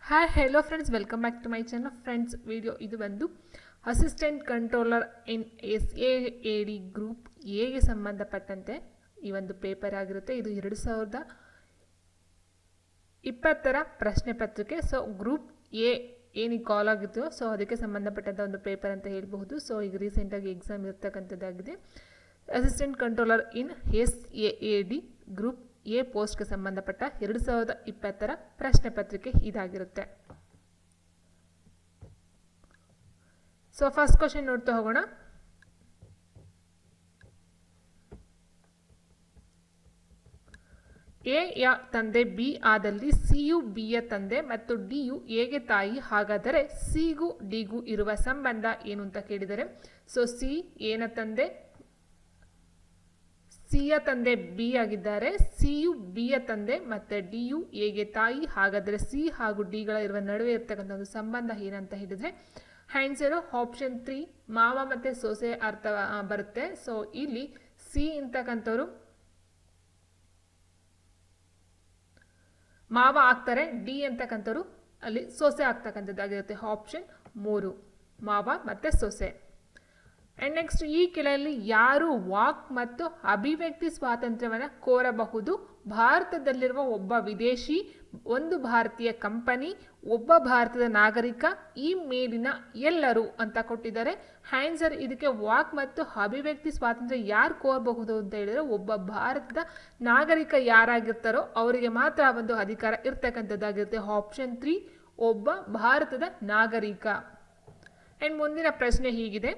Hi hello friends, welcome back to my channel. Friends, video ಇದು ಬಂದು assistant controller in SAAD group ಎಗೆ ಸಂಬಂಧಪಟ್ಟಂತೆ ಈ ಒಂದು ಪೇಪರ್ ಆಗಿರುತ್ತೆ. ಇದು 2020ರ ಪ್ರಶ್ನೆ ಪತ್ರಿಕೆ. ಸೊ ಗ್ರೂಪ್ ಎ ಏನಿಗೆ ಕಾಲ್ ಆಗಿತ್ತು, ಸೊ ಅದಕ್ಕೆ ಸಂಬಂಧಪಟ್ಟಂಥ ಒಂದು ಪೇಪರ್ ಅಂತ ಹೇಳಬಹುದು. ಸೊ ಈಗ ರೀಸೆಂಟಾಗಿ ಎಕ್ಸಾಮ್ ಇರ್ತಕ್ಕಂಥದ್ದಾಗಿದೆ. Assistant controller in SAAD group A ಪೋಸ್ಟ್ಗೆ ಸಂಬಂಧಪಟ್ಟ 2020ರ ಪ್ರಶ್ನೆ ಪತ್ರಿಕೆ ಇದಾಗಿರುತ್ತೆ. ಸೊ ಫಸ್ಟ್ ಕ್ವಶನ್ ನೋಡ್ತಾ ಹೋಗೋಣ. ಎ ಯ ತಂದೆ ಬಿ ಆದಲ್ಲಿ ಸಿ ಯು ಬಿ ಯ ತಂದೆ ಮತ್ತು ಡಿ ಯು ಎಗೆ ತಾಯಿ. ಹಾಗಾದರೆ ಸಿ ಗೂ ಡಿ ಗೂ ಇರುವ ಸಂಬಂಧ ಏನು ಅಂತ ಕೇಳಿದರೆ, ಸೊ ಸಿ ಎನ ತಂದೆ, ಸಿ ಯ ತಂದೆ ಬಿ ಆಗಿದ್ದಾರೆ, ಸಿ ಯು ಬಿ ಯ ತಂದೆ ಮತ್ತು ಡಿ ಯು ಎಗೆ ತಾಯಿ. ಹಾಗಾದರೆ ಸಿ ಹಾಗೂ ಡಿಗಳ ಇರುವ ನಡುವೆ ಇರ್ತಕ್ಕಂಥ ಒಂದು ಸಂಬಂಧ ಏನಂತ ಹೇಳಿದರೆ ಆನ್ಸರು ಆಪ್ಷನ್ 3 ಮಾವ ಮತ್ತು ಸೊಸೆ ಅರ್ಥ ಬರುತ್ತೆ. ಸೊ ಇಲ್ಲಿ ಸಿ ಅಂತಕ್ಕಂಥವ್ರು ಮಾವ ಆಗ್ತಾರೆ, ಡಿ ಅಂತಕ್ಕಂಥವ್ರು ಅಲ್ಲಿ ಸೊಸೆ ಆಗ್ತಕ್ಕಂಥದ್ದಾಗಿರುತ್ತೆ. ಆಪ್ಷನ್ 3 ಮಾವ ಮತ್ತು ಸೊಸೆ. ಆ್ಯಂಡ್ ನೆಕ್ಸ್ಟ್, ಈ ಕೆಳಯಲ್ಲಿ ಯಾರು ವಾಕ್ ಮತ್ತು ಅಭಿವ್ಯಕ್ತಿ ಸ್ವಾತಂತ್ರ್ಯವನ್ನು ಕೋರಬಹುದು? ಭಾರತದಲ್ಲಿರುವ ಒಬ್ಬ ವಿದೇಶಿ, ಒಂದು ಭಾರತೀಯ ಕಂಪನಿ, ಒಬ್ಬ ಭಾರತದ ನಾಗರಿಕ, ಈ ಮೇಲಿನ ಎಲ್ಲರೂ ಅಂತ ಕೊಟ್ಟಿದ್ದಾರೆ. ಆನ್ಸರ್ ಇದಕ್ಕೆ ವಾಕ್ ಮತ್ತು ಅಭಿವ್ಯಕ್ತಿ ಸ್ವಾತಂತ್ರ್ಯ ಯಾರು ಕೋರಬಹುದು ಅಂತ ಹೇಳಿದರೆ, ಒಬ್ಬ ಭಾರತದ ನಾಗರಿಕ ಯಾರಾಗಿರ್ತಾರೋ ಅವರಿಗೆ ಮಾತ್ರ ಒಂದು ಅಧಿಕಾರ ಇರ್ತಕ್ಕಂಥದ್ದಾಗಿರುತ್ತೆ. ಆಪ್ಷನ್ 3 ಒಬ್ಬ ಭಾರತದ ನಾಗರಿಕ. ಆ್ಯಂಡ್ ಮುಂದಿನ ಪ್ರಶ್ನೆ ಹೀಗಿದೆ,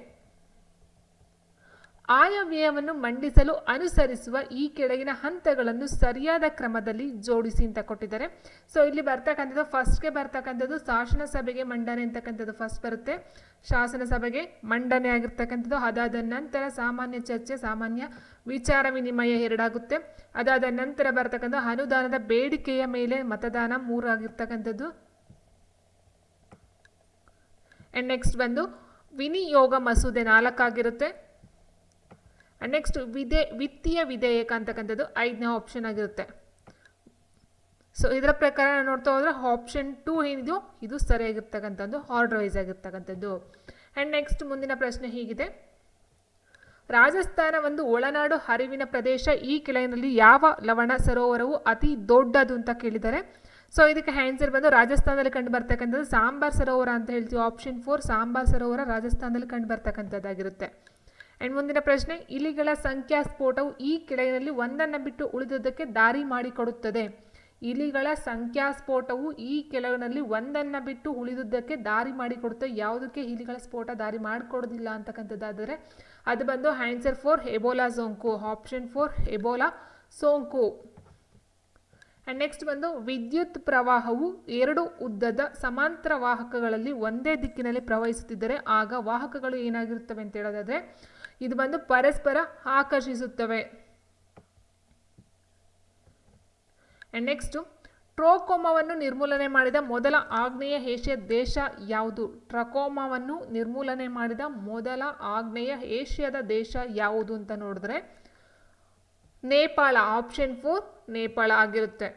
ಆಯವ್ಯಯವನ್ನು ಮಂಡಿಸಲು ಅನುಸರಿಸುವ ಈ ಕೆಳಗಿನ ಹಂತಗಳನ್ನು ಸರಿಯಾದ ಕ್ರಮದಲ್ಲಿ ಜೋಡಿಸಿ ಅಂತ ಕೊಟ್ಟಿದ್ದಾರೆ. ಸೊ ಇಲ್ಲಿ ಬರ್ತಕ್ಕಂಥದ್ದು ಫಸ್ಟ್ಗೆ ಬರ್ತಕ್ಕಂಥದ್ದು ಶಾಸನ ಸಭೆಗೆ ಮಂಡನೆ ಅಂತಕ್ಕಂಥದ್ದು ಫಸ್ಟ್ ಬರುತ್ತೆ. ಶಾಸನ ಸಭೆಗೆ ಮಂಡನೆ ಆಗಿರ್ತಕ್ಕಂಥದ್ದು. ಅದಾದ ನಂತರ ಸಾಮಾನ್ಯ ಚರ್ಚೆ, ಸಾಮಾನ್ಯ ವಿಚಾರ ವಿನಿಮಯ 2 ಆಗುತ್ತೆ. ಅದಾದ ನಂತರ ಬರ್ತಕ್ಕಂಥ ಅನುದಾನದ ಬೇಡಿಕೆಯ ಮೇಲೆ ಮತದಾನ 3 ಆಗಿರ್ತಕ್ಕಂಥದ್ದು. ಆ್ಯಂಡ್ ನೆಕ್ಸ್ಟ್ ಬಂದು ವಿನಿಯೋಗ ಮಸೂದೆ 4 ಆಗಿರುತ್ತೆ. ನೆಕ್ಸ್ಟ್ ವಿತ್ತೀಯ ವಿಧೇಯಕ ಅಂತಕ್ಕಂಥದ್ದು 5ನೇ ಆಪ್ಷನ್ ಆಗಿರುತ್ತೆ. ಸೊ ಇದರ ಪ್ರಕಾರ ನೋಡ್ತಾ ಹೋದ್ರೆ ಆಪ್ಷನ್ 2 ಏನಿದೆಯೋ ಇದು ಸರಿಯಾಗಿರ್ತಕ್ಕಂಥದ್ದು, ಆರ್ಡರ್ ವೈಸ್ ಆಗಿರ್ತಕ್ಕಂಥದ್ದು. ಆ್ಯಂಡ್ ನೆಕ್ಸ್ಟ್ ಮುಂದಿನ ಪ್ರಶ್ನೆ ಹೀಗಿದೆ, ರಾಜಸ್ಥಾನ ಒಂದು ಒಳನಾಡು ಹರಿವಿನ ಪ್ರದೇಶ. ಈ ಕೆಳಗಿನಲ್ಲಿ ಯಾವ ಲವಣ ಸರೋವರವು ಅತಿ ದೊಡ್ಡದು ಅಂತ ಕೇಳಿದ್ದಾರೆ. ಸೊ ಇದಕ್ಕೆ ಆನ್ಸರ್ ಬಂದು ರಾಜಸ್ಥಾನದಲ್ಲಿ ಕಂಡು ಬರ್ತಕ್ಕಂಥದ್ದು ಸಾಂಬಾರ್ ಸರೋವರ ಅಂತ ಹೇಳ್ತೀವಿ. ಆಪ್ಷನ್ 4 ಸಾಂಬಾರ್ ಸರೋವರ ರಾಜಸ್ಥಾನದಲ್ಲಿ ಕಂಡು ಬರ್ತಕ್ಕಂಥದ್ದಾಗಿರುತ್ತೆ. ಆ್ಯಂಡ್ ಮುಂದಿನ ಪ್ರಶ್ನೆ, ಇಲಿಗಳ ಸಂಖ್ಯಾ ಸ್ಫೋಟವು ಈ ಕೆಳಗಿನಲ್ಲಿ ಒಂದನ್ನು ಬಿಟ್ಟು ಉಳಿದುದಕ್ಕೆ ದಾರಿ ಮಾಡಿಕೊಡುತ್ತದೆ. ಇಲಿಗಳ ಸಂಖ್ಯಾ ಸ್ಫೋಟವು ಈ ಕೆಳಗಿನಲ್ಲಿ ಒಂದನ್ನು ಬಿಟ್ಟು ಉಳಿದುದಕ್ಕೆ ದಾರಿ ಮಾಡಿಕೊಡುತ್ತೆ. ಯಾವುದಕ್ಕೆ ಇಲಿಗಳ ಸ್ಫೋಟ ದಾರಿ ಮಾಡಿಕೊಡೋದಿಲ್ಲ ಅಂತಕ್ಕಂಥದ್ದಾದರೆ ಅದು ಬಂದು ಆನ್ಸರ್ 4 ಎಬೋಲಾ ಸೋಂಕು. ಆಪ್ಷನ್ 4 ಎಬೋಲಾ ಸೋಂಕು. ಆ್ಯಂಡ್ ನೆಕ್ಸ್ಟ್ ಬಂದು ವಿದ್ಯುತ್ ಪ್ರವಾಹವು 2 ಉದ್ದದ ಸಮಾಂತರ ವಾಹಕಗಳಲ್ಲಿ ಒಂದೇ ದಿಕ್ಕಿನಲ್ಲಿ ಪ್ರವಹಿಸುತ್ತಿದ್ದರೆ ಆಗ ವಾಹಕಗಳು ಏನಾಗಿರುತ್ತವೆ ಅಂತ ಹೇಳೋದಾದರೆ ಇದು ಬಂದು ಪರಸ್ಪರ ಆಕರ್ಷಿಸುತ್ತವೆ. ಆ್ಯಂಡ್ ನೆಕ್ಸ್ಟು, ಟ್ರೋಕೋಮಾವನ್ನು ನಿರ್ಮೂಲನೆ ಮಾಡಿದ ಮೊದಲ ಆಗ್ನೇಯ ಏಷ್ಯಾ ದೇಶ ಯಾವುದು? ಟ್ರಕೋಮಾವನ್ನು ನಿರ್ಮೂಲನೆ ಮಾಡಿದ ಮೊದಲ ಆಗ್ನೇಯ ಏಷ್ಯಾದ ದೇಶ ಯಾವುದು ಅಂತ ನೋಡಿದ್ರೆ ನೇಪಾಳ. ಆಪ್ಷನ್ 4 ನೇಪಾಳ ಆಗಿರುತ್ತೆ.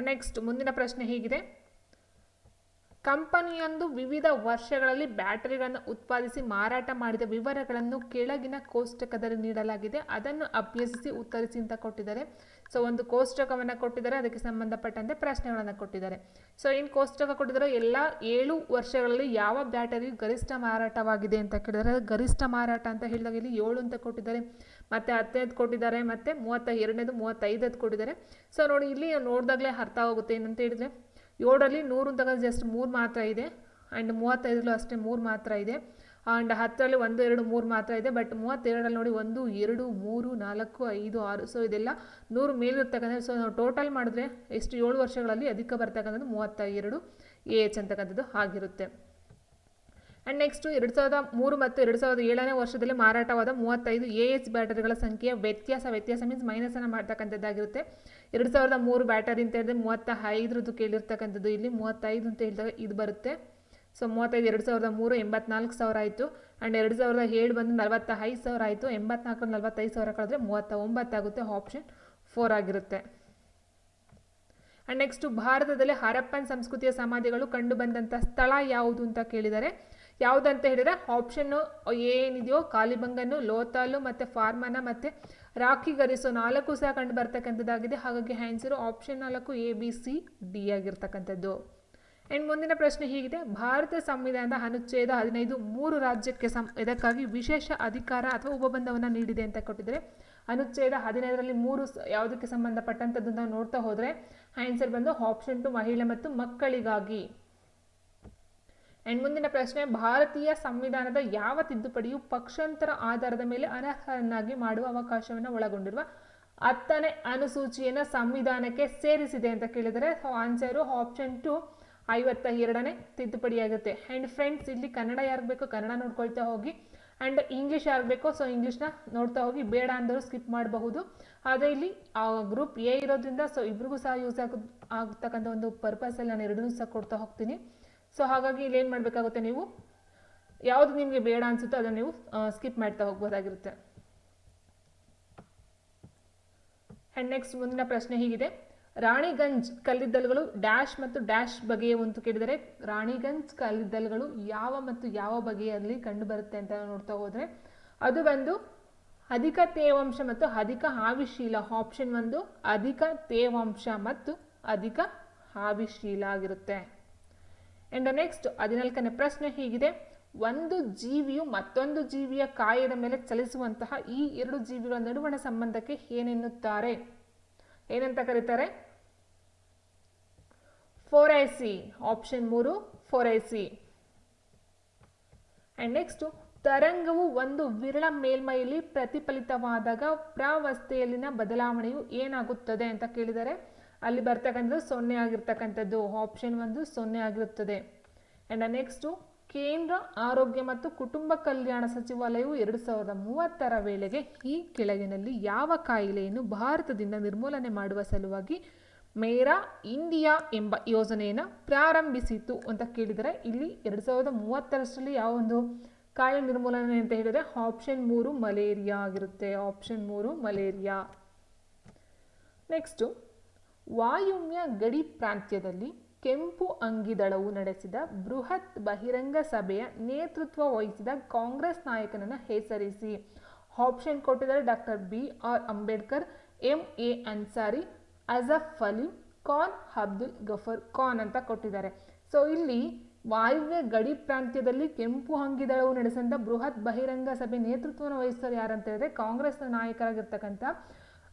ನೆಕ್ಸ್ಟ್ ಮುಂದಿನ ಪ್ರಶ್ನೆ ಹೀಗಿದೆ, ಕಂಪನಿಯೊಂದು ವಿವಿಧ ವರ್ಷಗಳಲ್ಲಿ ಬ್ಯಾಟರಿಗಳನ್ನು ಉತ್ಪಾದಿಸಿ ಮಾರಾಟ ಮಾಡಿದ ವಿವರಗಳನ್ನು ಕೆಳಗಿನ ಕೋಷ್ಟಕದಲ್ಲಿ ನೀಡಲಾಗಿದೆ. ಅದನ್ನು ಅಭ್ಯಸಿಸಿ ಉತ್ತರಿಸಿ ಅಂತ ಕೊಟ್ಟಿದ್ದಾರೆ. ಸೊ ಒಂದು ಕೋಷ್ಟಕವನ್ನು ಕೊಟ್ಟಿದ್ದಾರೆ, ಅದಕ್ಕೆ ಸಂಬಂಧಪಟ್ಟಂತೆ ಪ್ರಶ್ನೆಗಳನ್ನು ಕೊಟ್ಟಿದ್ದಾರೆ. ಸೊ ಏನು ಕೋಷ್ಟಕ ಕೊಟ್ಟಿದ್ದಾರೆ, ಎಲ್ಲ 7 ವರ್ಷಗಳಲ್ಲಿ ಯಾವ ಬ್ಯಾಟರಿಯು ಗರಿಷ್ಠ ಮಾರಾಟವಾಗಿದೆ ಅಂತ ಕೇಳಿದರೆ ಗರಿಷ್ಠ ಮಾರಾಟ ಅಂತ ಹೇಳಿದಾಗ ಇಲ್ಲಿ 7 ಅಂತ ಕೊಟ್ಟಿದ್ದಾರೆ, ಮತ್ತು 15 ಕೊಟ್ಟಿದ್ದಾರೆ, ಮತ್ತು 32ನೇದು 35 ಕೊಟ್ಟಿದ್ದಾರೆ. ಸೊ ನೋಡಿ ಇಲ್ಲಿ ನೋಡಿದಾಗಲೇ ಅರ್ಥ ಆಗುತ್ತೆ ಏನಂತ ಹೇಳಿದರೆ 7ರಲ್ಲಿ 100 ಅಂತ ಜಸ್ಟ್ 3 ಮಾತ್ರ ಇದೆ. ಆ್ಯಂಡ್ 35ರಲ್ಲೂ ಅಷ್ಟೇ 3 ಮಾತ್ರ ಇದೆ. ಆ್ಯಂಡ್ 10ರಲ್ಲಿ 1, 2, 3 ಮಾತ್ರ ಇದೆ. ಬಟ್ 32ರಲ್ಲಿ ನೋಡಿ 1, 2, 3, 4, 5, 6. ಸೊ ಇದೆಲ್ಲ 100 ಮೇಲಿರ್ತಕ್ಕಂಥದ್ದು. ಸೊ ನಾವು ಟೋಟಲ್ ಮಾಡಿದ್ರೆ ಎಷ್ಟು 7 ವರ್ಷಗಳಲ್ಲಿ ಅಧಿಕ ಬರ್ತಕ್ಕಂಥದ್ದು 32 AH ಅಂತಕ್ಕಂಥದ್ದು ಆಗಿರುತ್ತೆ. ಆ್ಯಂಡ್ ನೆಕ್ಸ್ಟು 2003 ಮತ್ತು 2007ನೇ ವರ್ಷದಲ್ಲಿ ಮಾರಾಟವಾದ 35 AH ಬ್ಯಾಟರಿಗಳ ಸಂಖ್ಯೆಯ ವ್ಯತ್ಯಾಸ ಮೀನ್ಸ್ ಮೈನಸನ್ನು ಮಾಡ್ತಕ್ಕಂಥದ್ದಾಗಿರುತ್ತೆ. 2003 ಬ್ಯಾಟರಿ ಅಂತ ಹೇಳಿದ್ರೆ 35 ಕೇಳಿರ್ತಕ್ಕಂಥದ್ದು, ಇಲ್ಲಿ 35 ಅಂತ ಹೇಳಿದಾಗ ಇದು ಬರುತ್ತೆ. ಸೊ 35 2003 84,000 ಆಯಿತು. ಆ್ಯಂಡ್ 2007 ಬಂದು 45,000 ಆಯಿತು. 84 45,000 ಕಳೆದ್ರೆ 39 ಆಗುತ್ತೆ. ಆಪ್ಷನ್ 4 ಆಗಿರುತ್ತೆ. ಆ್ಯಂಡ್ ನೆಕ್ಸ್ಟು ಭಾರತದಲ್ಲಿ ಹರಪ್ಪನ್ ಸಂಸ್ಕೃತಿಯ ಸಮಾಧಿಗಳು ಕಂಡು ಬಂದಂಥ ಸ್ಥಳ ಯಾವುದು ಅಂತ ಕೇಳಿದರೆ, ಯಾವುದಂತ ಹೇಳಿದರೆ ಆಪ್ಷನ್ನು ಏನಿದೆಯೋ ಕಾಲಿಬಂಗನ್ನು, ಲೋತಾಲು ಮತ್ತು ಫಾರ್ಮನ ಮತ್ತು ರಾಖಿಗರಿ. ಸೊ 4 ಸಹ ಕಂಡು ಬರ್ತಕ್ಕಂಥದ್ದಾಗಿದೆ. ಹಾಗಾಗಿ ಆನ್ಸರು ಆಪ್ಷನ್ 4 ABCD ಆಗಿರ್ತಕ್ಕಂಥದ್ದು. ಆ್ಯಂಡ್ ಮುಂದಿನ ಪ್ರಶ್ನೆ ಹೀಗಿದೆ, ಭಾರತ ಸಂವಿಧಾನದ ಅನುಚ್ಛೇದ 15 3 ರಾಜ್ಯಕ್ಕೆ ಇದಕ್ಕಾಗಿ ವಿಶೇಷ ಅಧಿಕಾರ ಅಥವಾ ಉಪಬಂಧವನ್ನು ನೀಡಿದೆ ಅಂತ ಕೊಟ್ಟಿದ್ದಾರೆ. ಅನುಚ್ಛೇದ 15ರಲ್ಲಿ 3 ಯಾವುದಕ್ಕೆ ಸಂಬಂಧಪಟ್ಟಂಥದ್ದು ನಾವು ನೋಡ್ತಾ ಹೋದರೆ ಆನ್ಸರ್ ಬಂದು ಆಪ್ಷನ್ 2 ಮಹಿಳೆ ಮತ್ತು ಮಕ್ಕಳಿಗಾಗಿ. ಆ್ಯಂಡ್ ಮುಂದಿನ ಪ್ರಶ್ನೆ, ಭಾರತೀಯ ಸಂವಿಧಾನದ ಯಾವ ತಿದ್ದುಪಡಿಯು ಪಕ್ಷಾಂತರ ಆಧಾರದ ಮೇಲೆ ಅನರ್ಹರನ್ನಾಗಿ ಮಾಡುವ ಅವಕಾಶವನ್ನು ಒಳಗೊಂಡಿರುವ 10ನೇ ಅನುಸೂಚಿಯನ್ನು ಸಂವಿಧಾನಕ್ಕೆ ಸೇರಿಸಿದೆ ಅಂತ ಕೇಳಿದರೆ ಆನ್ಸರು ಆಪ್ಷನ್ 2 52ನೇ ತಿದ್ದುಪಡಿಯಾಗುತ್ತೆ. ಆ್ಯಂಡ್ ಫ್ರೆಂಡ್ಸ್, ಇಲ್ಲಿ ಕನ್ನಡ ಯಾರಿಗೆ ಬೇಕೋ ಕನ್ನಡ ನೋಡ್ಕೊಳ್ತಾ ಹೋಗಿ, ಆ್ಯಂಡ್ ಇಂಗ್ಲೀಷ್ ಯಾರಿಗೆ ಬೇಕೋ ಸೊ ಇಂಗ್ಲೀಷ್ನ ನೋಡ್ತಾ ಹೋಗಿ, ಬೇಡ ಅಂದರೂ ಸ್ಕಿಪ್ ಮಾಡಬಹುದು. ಆದರೆ ಇಲ್ಲಿ ಗ್ರೂಪ್ ಎ ಇರೋದ್ರಿಂದ ಸೊ ಇಬ್ರಿಗೂ ಸಹ ಯೂಸ್ ಆಗ್ತಕ್ಕಂಥ ಒಂದು ಪರ್ಪಸಲ್ಲಿ ನಾನು ಎರಡನ್ನೂ ಸಹ ಕೊಡ್ತಾ ಹೋಗ್ತೀನಿ. ಸೊ ಹಾಗಾಗಿ ಇಲ್ಲಿ ಏನು ಮಾಡಬೇಕಾಗುತ್ತೆ, ನೀವು ಯಾವುದು ನಿಮಗೆ ಬೇಡ ಅನಿಸುತ್ತೋ ಅದನ್ನು ನೀವು ಸ್ಕಿಪ್ ಮಾಡ್ತಾ ಹೋಗ್ಬೋದಾಗಿರುತ್ತೆ. ಆ್ಯಂಡ್ ನೆಕ್ಸ್ಟ್ ಮುಂದಿನ ಪ್ರಶ್ನೆ ಹೀಗಿದೆ, ರಾಣಿಗಂಜ್ ಕಲ್ಲಿದ್ದಲುಗಳು ಡ್ಯಾಶ್ ಮತ್ತು ಡ್ಯಾಶ್ ಬಗೆಯ ಅಂತ ಕೇಳಿದರೆ ರಾಣಿಗಂಜ್ ಕಲ್ಲಿದ್ದಲುಗಳು ಯಾವ ಮತ್ತು ಯಾವ ಬಗೆಯಲ್ಲಿ ಕಂಡು ಬರುತ್ತೆ ಅಂತ ನೋಡ್ತಾ ಹೋದರೆ ಅದು ಬಂದು ಅಧಿಕ ತೇವಾಂಶ ಮತ್ತು ಅಧಿಕ ಆವಿಶೀಲ. ಆಪ್ಷನ್ 1 ಅಧಿಕ ತೇವಾಂಶ ಮತ್ತು ಅಧಿಕ ಆವಿಶೀಲ ಆಗಿರುತ್ತೆ. ಆ್ಯಂಡ್ ನೆಕ್ಸ್ಟ್ 14ನೇ ಪ್ರಶ್ನೆ ಹೀಗಿದೆ, ಒಂದು ಜೀವಿಯು ಮತ್ತೊಂದು ಜೀವಿಯ ಕಾಯದ ಮೇಲೆ ಚಲಿಸುವಂತಹ ಈ 2 ಜೀವಿಗಳ ನಡುವಣ ಸಂಬಂಧಕ್ಕೆ ಏನೆನ್ನುತ್ತಾರೆ, ಏನಂತ ಕರೀತಾರೆ? 4AC. Option 3 4AC. And next, ತರಂಗವು ಒಂದು ವಿರಳ ಮೇಲ್ಮೈಯಲ್ಲಿ ಪ್ರತಿಫಲಿತವಾದಾಗ ಪ್ರಾವಸ್ಥೆಯಲ್ಲಿನ ಬದಲಾವಣೆಯು ಏನಾಗುತ್ತದೆ ಅಂತ ಕೇಳಿದರೆ ಅಲ್ಲಿ ಬರ್ತಕ್ಕಂಥದ್ದು 0 ಆಗಿರ್ತಕ್ಕಂಥದ್ದು. ಆಪ್ಷನ್ 1 0 ಆಗಿರುತ್ತದೆ. ಆ್ಯಂಡ್ ನೆಕ್ಸ್ಟು, ಕೇಂದ್ರ ಆರೋಗ್ಯ ಮತ್ತು ಕುಟುಂಬ ಕಲ್ಯಾಣ ಸಚಿವಾಲಯವು 2030ರ ವೇಳೆಗೆ ಈ ಕೆಳಗಿನಲ್ಲಿ ಯಾವ ಕಾಯಿಲೆಯನ್ನು ಭಾರತದಿಂದ ನಿರ್ಮೂಲನೆ ಮಾಡುವ ಸಲುವಾಗಿ ಮೇರಾ ಇಂಡಿಯಾ ಎಂಬ ಯೋಜನೆಯನ್ನು ಪ್ರಾರಂಭಿಸಿತು ಅಂತ ಕೇಳಿದರೆ ಇಲ್ಲಿ 2030ರಲ್ಲಿ ಯಾವ ಒಂದು ಕಾಯಿಲೆ ನಿರ್ಮೂಲನೆ ಅಂತ ಹೇಳಿದರೆ ಆಪ್ಷನ್ 3 ಮಲೇರಿಯಾ ಆಗಿರುತ್ತೆ. Option 3 malaria. ನೆಕ್ಸ್ಟು, ವಾಯುವ್ಯ ಗಡಿ ಪ್ರಾಂತ್ಯದಲ್ಲಿ ಕೆಂಪು ಅಂಗಿದಳವು ನಡೆಸಿದ ಬೃಹತ್ ಬಹಿರಂಗ ಸಭೆಯ ನೇತೃತ್ವ ವಹಿಸಿದ ಕಾಂಗ್ರೆಸ್ ನಾಯಕನನ್ನು ಹೆಸರಿಸಿ. ಆಪ್ಷನ್ ಕೊಟ್ಟಿದ್ದಾರೆ doctor BR Ambedkar, MA Ansari, Asaf Ali Khan, Abdul Ghaffar Khan ಅಂತ ಕೊಟ್ಟಿದ್ದಾರೆ. ಸೊ ಇಲ್ಲಿ ವಾಯುವ್ಯ ಗಡಿ ಪ್ರಾಂತ್ಯದಲ್ಲಿ ಕೆಂಪು ಅಂಗಿದಳವು ನಡೆಸಿದ ಬೃಹತ್ ಬಹಿರಂಗ ಸಭೆ ನೇತೃತ್ವವನ್ನು ವಹಿಸೋರು ಯಾರಂತ ಹೇಳಿದ್ರೆ ಕಾಂಗ್ರೆಸ್ನ ನಾಯಕರಾಗಿರ್ತಕ್ಕಂಥ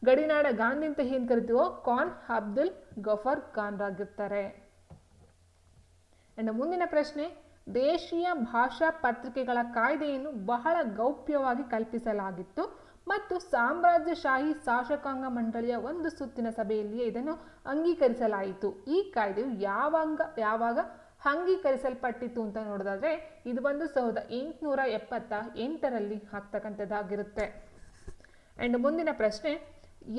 ಗಡಿನಾಡ ಗಾಂಧಿ ಅಂತ ಏನು ಕರಿತೀವೋ ಖಾನ್ ಅಬ್ದುಲ್ ಗಫರ್ ಖಾನ್ ಆಗಿರ್ತಾರೆ. ಅಂಡ್ ಮುಂದಿನ ಪ್ರಶ್ನೆ, ದೇಶೀಯ ಭಾಷಾ ಪತ್ರಿಕೆಗಳ ಕಾಯ್ದೆಯನ್ನು ಬಹಳ ಗೌಪ್ಯವಾಗಿ ಕಲ್ಪಿಸಲಾಗಿತ್ತು ಮತ್ತು ಸಾಮ್ರಾಜ್ಯಶಾಹಿ ಶಾಸಕಾಂಗ ಮಂಡಳಿಯ ಒಂದು ಸುತ್ತಿನ ಸಭೆಯಲ್ಲಿಯೇ ಇದನ್ನು ಅಂಗೀಕರಿಸಲಾಯಿತು. ಈ ಕಾಯ್ದೆಯು ಯಾವಾಗ ಅಂಗೀಕರಿಸಲ್ಪಟ್ಟಿತು ಅಂತ ನೋಡೋದಾದ್ರೆ ಇದು ಬಂದು 1878ರಲ್ಲಿ ಆಗ್ತಕ್ಕಂಥದ್ದಾಗಿರುತ್ತೆ. ಅಂಡ್ ಮುಂದಿನ ಪ್ರಶ್ನೆ,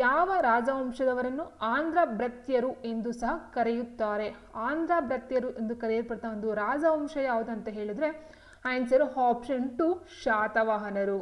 ಯಾವ ರಾಜವಂಶದವರನ್ನು ಆಂಧ್ರ ಭೃತ್ಯರು ಎಂದು ಸಹ ಕರೆಯುತ್ತಾರೆ? ಆಂಧ್ರ ಭೃತ್ಯರು ಎಂದು ಕರೆಯಲ್ಪಡ್ತಾ ಒಂದು ರಾಜವಂಶ ಯಾವುದಂತ ಹೇಳಿದ್ರೆ ಆನ್ಸರ್ ಆಪ್ಷನ್ 2 ಶಾತವಾಹನರು.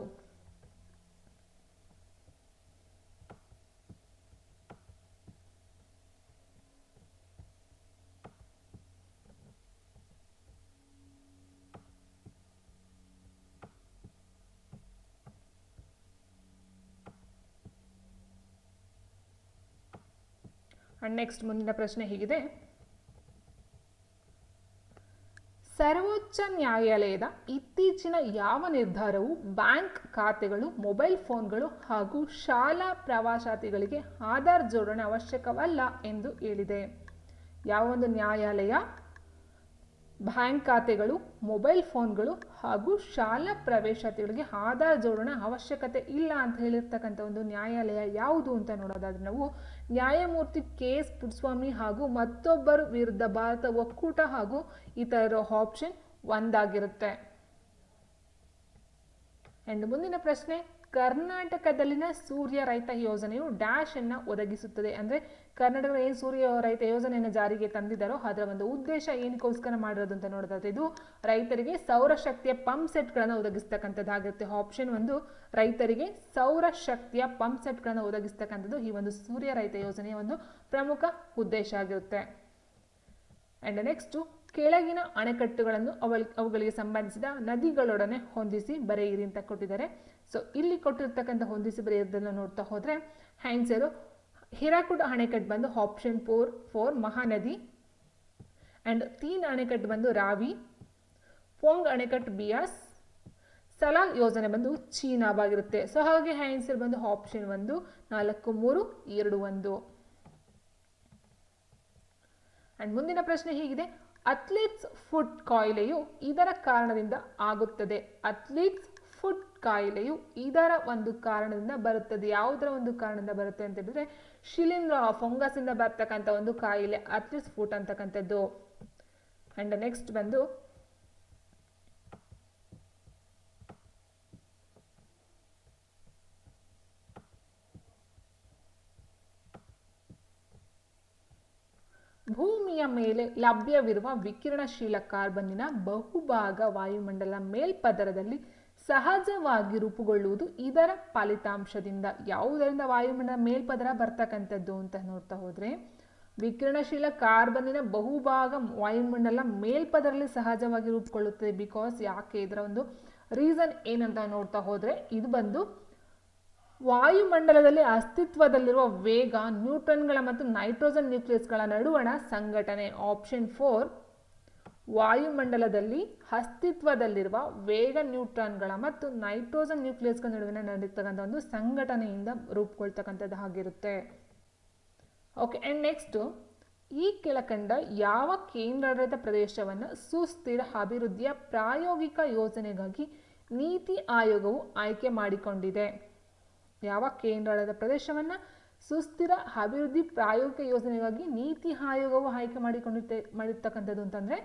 ಅಂಡ್ ನೆಕ್ಸ್ಟ್ ಮುಂದಿನ ಪ್ರಶ್ನೆ ಹೀಗಿದೆ, ಸರ್ವೋಚ್ಚ ನ್ಯಾಯಾಲಯದ ಇತ್ತೀಚಿನ ಯಾವ ನಿರ್ಧಾರವು ಬ್ಯಾಂಕ್ ಖಾತೆಗಳು, ಮೊಬೈಲ್ ಫೋನ್ಗಳು ಹಾಗೂ ಶಾಲಾ ಪ್ರವಾಸಾತಿಗಳಿಗೆ ಆಧಾರ್ ಜೋಡಣೆ ಅವಶ್ಯಕವಲ್ಲ ಎಂದು ಹೇಳಿದೆ? ಯಾವ ಒಂದು ನ್ಯಾಯಾಲಯ ಬ್ಯಾಂಕ್ ಖಾತೆಗಳು, ಮೊಬೈಲ್ ಫೋನ್ಗಳು ಹಾಗೂ ಶಾಲಾ ಪ್ರವೇಶಾತಿಗಳಿಗೆ ಆಧಾರ್ ಜೋಡಣೆ ಅವಶ್ಯಕತೆ ಇಲ್ಲ ಅಂತ ಹೇಳಿರ್ತಕ್ಕಂಥ ಒಂದು ನ್ಯಾಯಾಲಯ ಯಾವುದು ಅಂತ ನೋಡೋದಾದ್ರೆ ನಾವು ನ್ಯಾಯಮೂರ್ತಿ KS ಪುಟ್ಟಸ್ವಾಮಿ ಹಾಗೂ ಮತ್ತೊಬ್ಬರು ವಿರುದ್ಧ ಭಾರತ ಒಕ್ಕೂಟ ಹಾಗೂ ಈ ಥರ ಆಪ್ಷನ್ 1 ಆಗಿರುತ್ತೆ. ಆ್ಯಂಡ್ ಮುಂದಿನ ಪ್ರಶ್ನೆ, ಕರ್ನಾಟಕದಲ್ಲಿನ ಸೂರ್ಯ ರೈತ ಯೋಜನೆಯು ಡ್ಯಾಶ್ ಅನ್ನು ಒದಗಿಸುತ್ತದೆ. ಅಂದರೆ ಕರ್ನಾಟಕದ ಏನು ಸೂರ್ಯ ರೈತ ಯೋಜನೆಯನ್ನು ಜಾರಿಗೆ ತಂದಿದ್ದಾರೋ ಅದರ ಒಂದು ಉದ್ದೇಶ ಏನಕ್ಕೋಸ್ಕರ ಮಾಡಿರೋದು ಅಂತ ನೋಡೋದಾದ್ರೆ ಇದು ರೈತರಿಗೆ ಸೌರಶಕ್ತಿಯ ಪಂಪ್ ಸೆಟ್ಗಳನ್ನು ಒದಗಿಸ್ತಕ್ಕಂಥದ್ದಾಗಿರುತ್ತೆ. ಆಪ್ಷನ್ 1 ರೈತರಿಗೆ ಸೌರಶಕ್ತಿಯ ಪಂಪ್ ಸೆಟ್ಗಳನ್ನು ಒದಗಿಸ್ತಕ್ಕಂಥದ್ದು ಈ ಒಂದು ಸೂರ್ಯ ರೈತ ಯೋಜನೆಯ ಒಂದು ಪ್ರಮುಖ ಉದ್ದೇಶ ಆಗಿರುತ್ತೆ. ಆ್ಯಂಡ್ ನೆಕ್ಸ್ಟು, ಕೆಳಗಿನ ಅಣೆಕಟ್ಟುಗಳನ್ನು ಅವುಗಳಿಗೆ ಸಂಬಂಧಿಸಿದ ನದಿಗಳೊಡನೆ ಹೊಂದಿಸಿ ಬರೆಯಿರಿ ಅಂತ ಕೊಟ್ಟಿದ್ದಾರೆ. ಸೊ ಇಲ್ಲಿ ಕೊಟ್ಟಿರ್ತಕ್ಕಂಥ ಹೊಂದಿಸಿ ಬರೆಯೋದನ್ನು ನೋಡ್ತಾ ಹೋದರೆ ಆನ್ಸರು ಹಿರಾಕುಡ್ ಅಣೆಕಟ್ಟು ಬಂದು ಆಪ್ಷನ್ 4 ಮಹಾನದಿ, ಆ್ಯಂಡ್ ತೀನ್ ಅಣೆಕಟ್ಟು ಬಂದು ರಾವಿ, ಪೊಂಗ್ ಅಣೆಕಟ್ಟು ಬಿಯಾಸ್, ಸಲಾಲ್ ಯೋಜನೆ ಬಂದು ಚೀನಾವಾಗಿರುತ್ತೆ. ಸೊ ಹಾಗೆ ಆನ್ಸರ್ ಬಂದು ಆಪ್ಷನ್ 1 4 3 2 1. ಆ್ಯಂಡ್ ಮುಂದಿನ ಪ್ರಶ್ನೆ ಹೀಗಿದೆ, ಅಥ್ಲೀಟ್ಸ್ ಫುಟ್ ಕಾಯಿಲೆಯು ಇದರ ಕಾರಣದಿಂದ ಆಗುತ್ತದೆ. ಅಥ್ಲೀಟ್ಸ್ ಫುಟ್ ಕಾಯಿಲೆಯು ಇದರ ಒಂದು ಕಾರಣದಿಂದ ಬರುತ್ತದೆ. ಯಾವುದರ ಒಂದು ಕಾರಣದಿಂದ ಬರುತ್ತೆ ಅಂತ ಹೇಳಿದ್ರೆ ಶಿಲೀಂಧ್ರ ಫಂಗಸ್ ಇಂದ ಬರ್ತಕ್ಕಂಥ ಒಂದು ಕಾಯಿಲೆ ಅಥ್ಲೀಟ್ಸ್ ಫುಟ್ ಅಂತಕ್ಕಂಥದ್ದು. ಆ್ಯಂಡ್ ನೆಕ್ಸ್ಟ್ ಬಂದು ಭೂಮಿಯ ಮೇಲೆ ಲಭ್ಯವಿರುವ ವಿಕಿರಣಶೀಲ ಕಾರ್ಬನ್ನಿನ ಬಹುಭಾಗ ವಾಯುಮಂಡಲ ಮೇಲ್ಪದರದಲ್ಲಿ ಸಹಜವಾಗಿ ರೂಪುಗೊಳ್ಳುವುದು ಇದರ ಫಲಿತಾಂಶದಿಂದ. ಯಾವುದರಿಂದ ವಾಯುಮಂಡಲ ಮೇಲ್ಪದರ ಬರ್ತಕ್ಕಂಥದ್ದು ಅಂತ ನೋಡ್ತಾ ಹೋದರೆ ವಿಕಿರಣಶೀಲ ಕಾರ್ಬನ್ನಿನ ಬಹುಭಾಗ ವಾಯುಮಂಡಲ ಮೇಲ್ಪದರಲ್ಲಿ ಸಹಜವಾಗಿ ರೂಪುಗೊಳ್ಳುತ್ತದೆ. ಬಿಕಾಸ್ ಯಾಕೆ, ಇದರ ಒಂದು ರೀಸನ್ ಏನಂತ ನೋಡ್ತಾ ಹೋದರೆ ಇದು ಬಂದು ವಾಯುಮಂಡಲದಲ್ಲಿ ಅಸ್ತಿತ್ವದಲ್ಲಿರುವ ವೇಗ, ನ್ಯೂಟ್ರಾನ್ಗಳ ಮತ್ತು ನೈಟ್ರೋಜನ್ ನ್ಯೂಕ್ಲಿಯಸ್ಗಳ ನಡುವಣ ಸಂಘಟನೆ. ಆಪ್ಷನ್ 4 ವಾಯುಮಂಡಲದಲ್ಲಿ ಅಸ್ತಿತ್ವದಲ್ಲಿರುವ ವೇಗ, ನ್ಯೂಟ್ರಾನ್ಗಳ ಮತ್ತು ನೈಟ್ರೋಜನ್ ನ್ಯೂಕ್ಲಿಯಸ್ಗಳ ನಡುವಿನ ನಡೀತಕ್ಕಂಥ ಒಂದು ಸಂಘಟನೆಯಿಂದ ರೂಪುಗೊಳ್ತಕ್ಕಂಥದ್ದು ಆಗಿರುತ್ತೆ. ಓಕೆ, ಆ್ಯಂಡ್ ನೆಕ್ಸ್ಟು, ಈ ಕೆಳಕಂಡ ಯಾವ ಕೇಂದ್ರಾಡಳಿತ ಪ್ರದೇಶವನ್ನು ಸುಸ್ಥಿರ ಅಭಿವೃದ್ಧಿಯ ಪ್ರಾಯೋಗಿಕ ಯೋಜನೆಗಾಗಿ ನೀತಿ ಆಯೋಗವು ಆಯ್ಕೆ ಮಾಡಿಕೊಂಡಿದೆ? ಯಾವ ಕೇಂದ್ರಾಡಳಿತ ಪ್ರದೇಶವನ್ನು ಸುಸ್ಥಿರ ಅಭಿವೃದ್ಧಿ ಪ್ರಾಯೋಗಿಕ ಯೋಜನೆಗಾಗಿ ನೀತಿ ಆಯೋಗವು ಆಯ್ಕೆ ಮಾಡಿರ್ತಕ್ಕಂಥದ್ದು ಅಂತಂದರೆ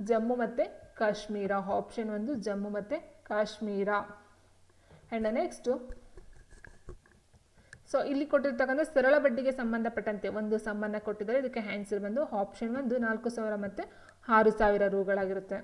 ಜಮ್ಮು ಮತ್ತು ಕಾಶ್ಮೀರ. ಆಪ್ಷನ್ 1 ಜಮ್ಮು ಮತ್ತು ಕಾಶ್ಮೀರ. ಆ್ಯಂಡ್ ನೆಕ್ಸ್ಟು, ಸೊ ಇಲ್ಲಿ ಕೊಟ್ಟಿರ್ತಕ್ಕಂಥ ಸರಳ ಬಡ್ಡಿಗೆ ಸಂಬಂಧಪಟ್ಟಂತೆ ಒಂದು ಸಮ್ಮನ್ನ ಕೊಟ್ಟಿದ್ದಾರೆ. ಇದಕ್ಕೆ ಆನ್ಸರ್ ಬಂದು ಆಪ್ಷನ್ 1 4,000 ಮತ್ತು 6,000 ರೂಗಳಾಗಿರುತ್ತೆ.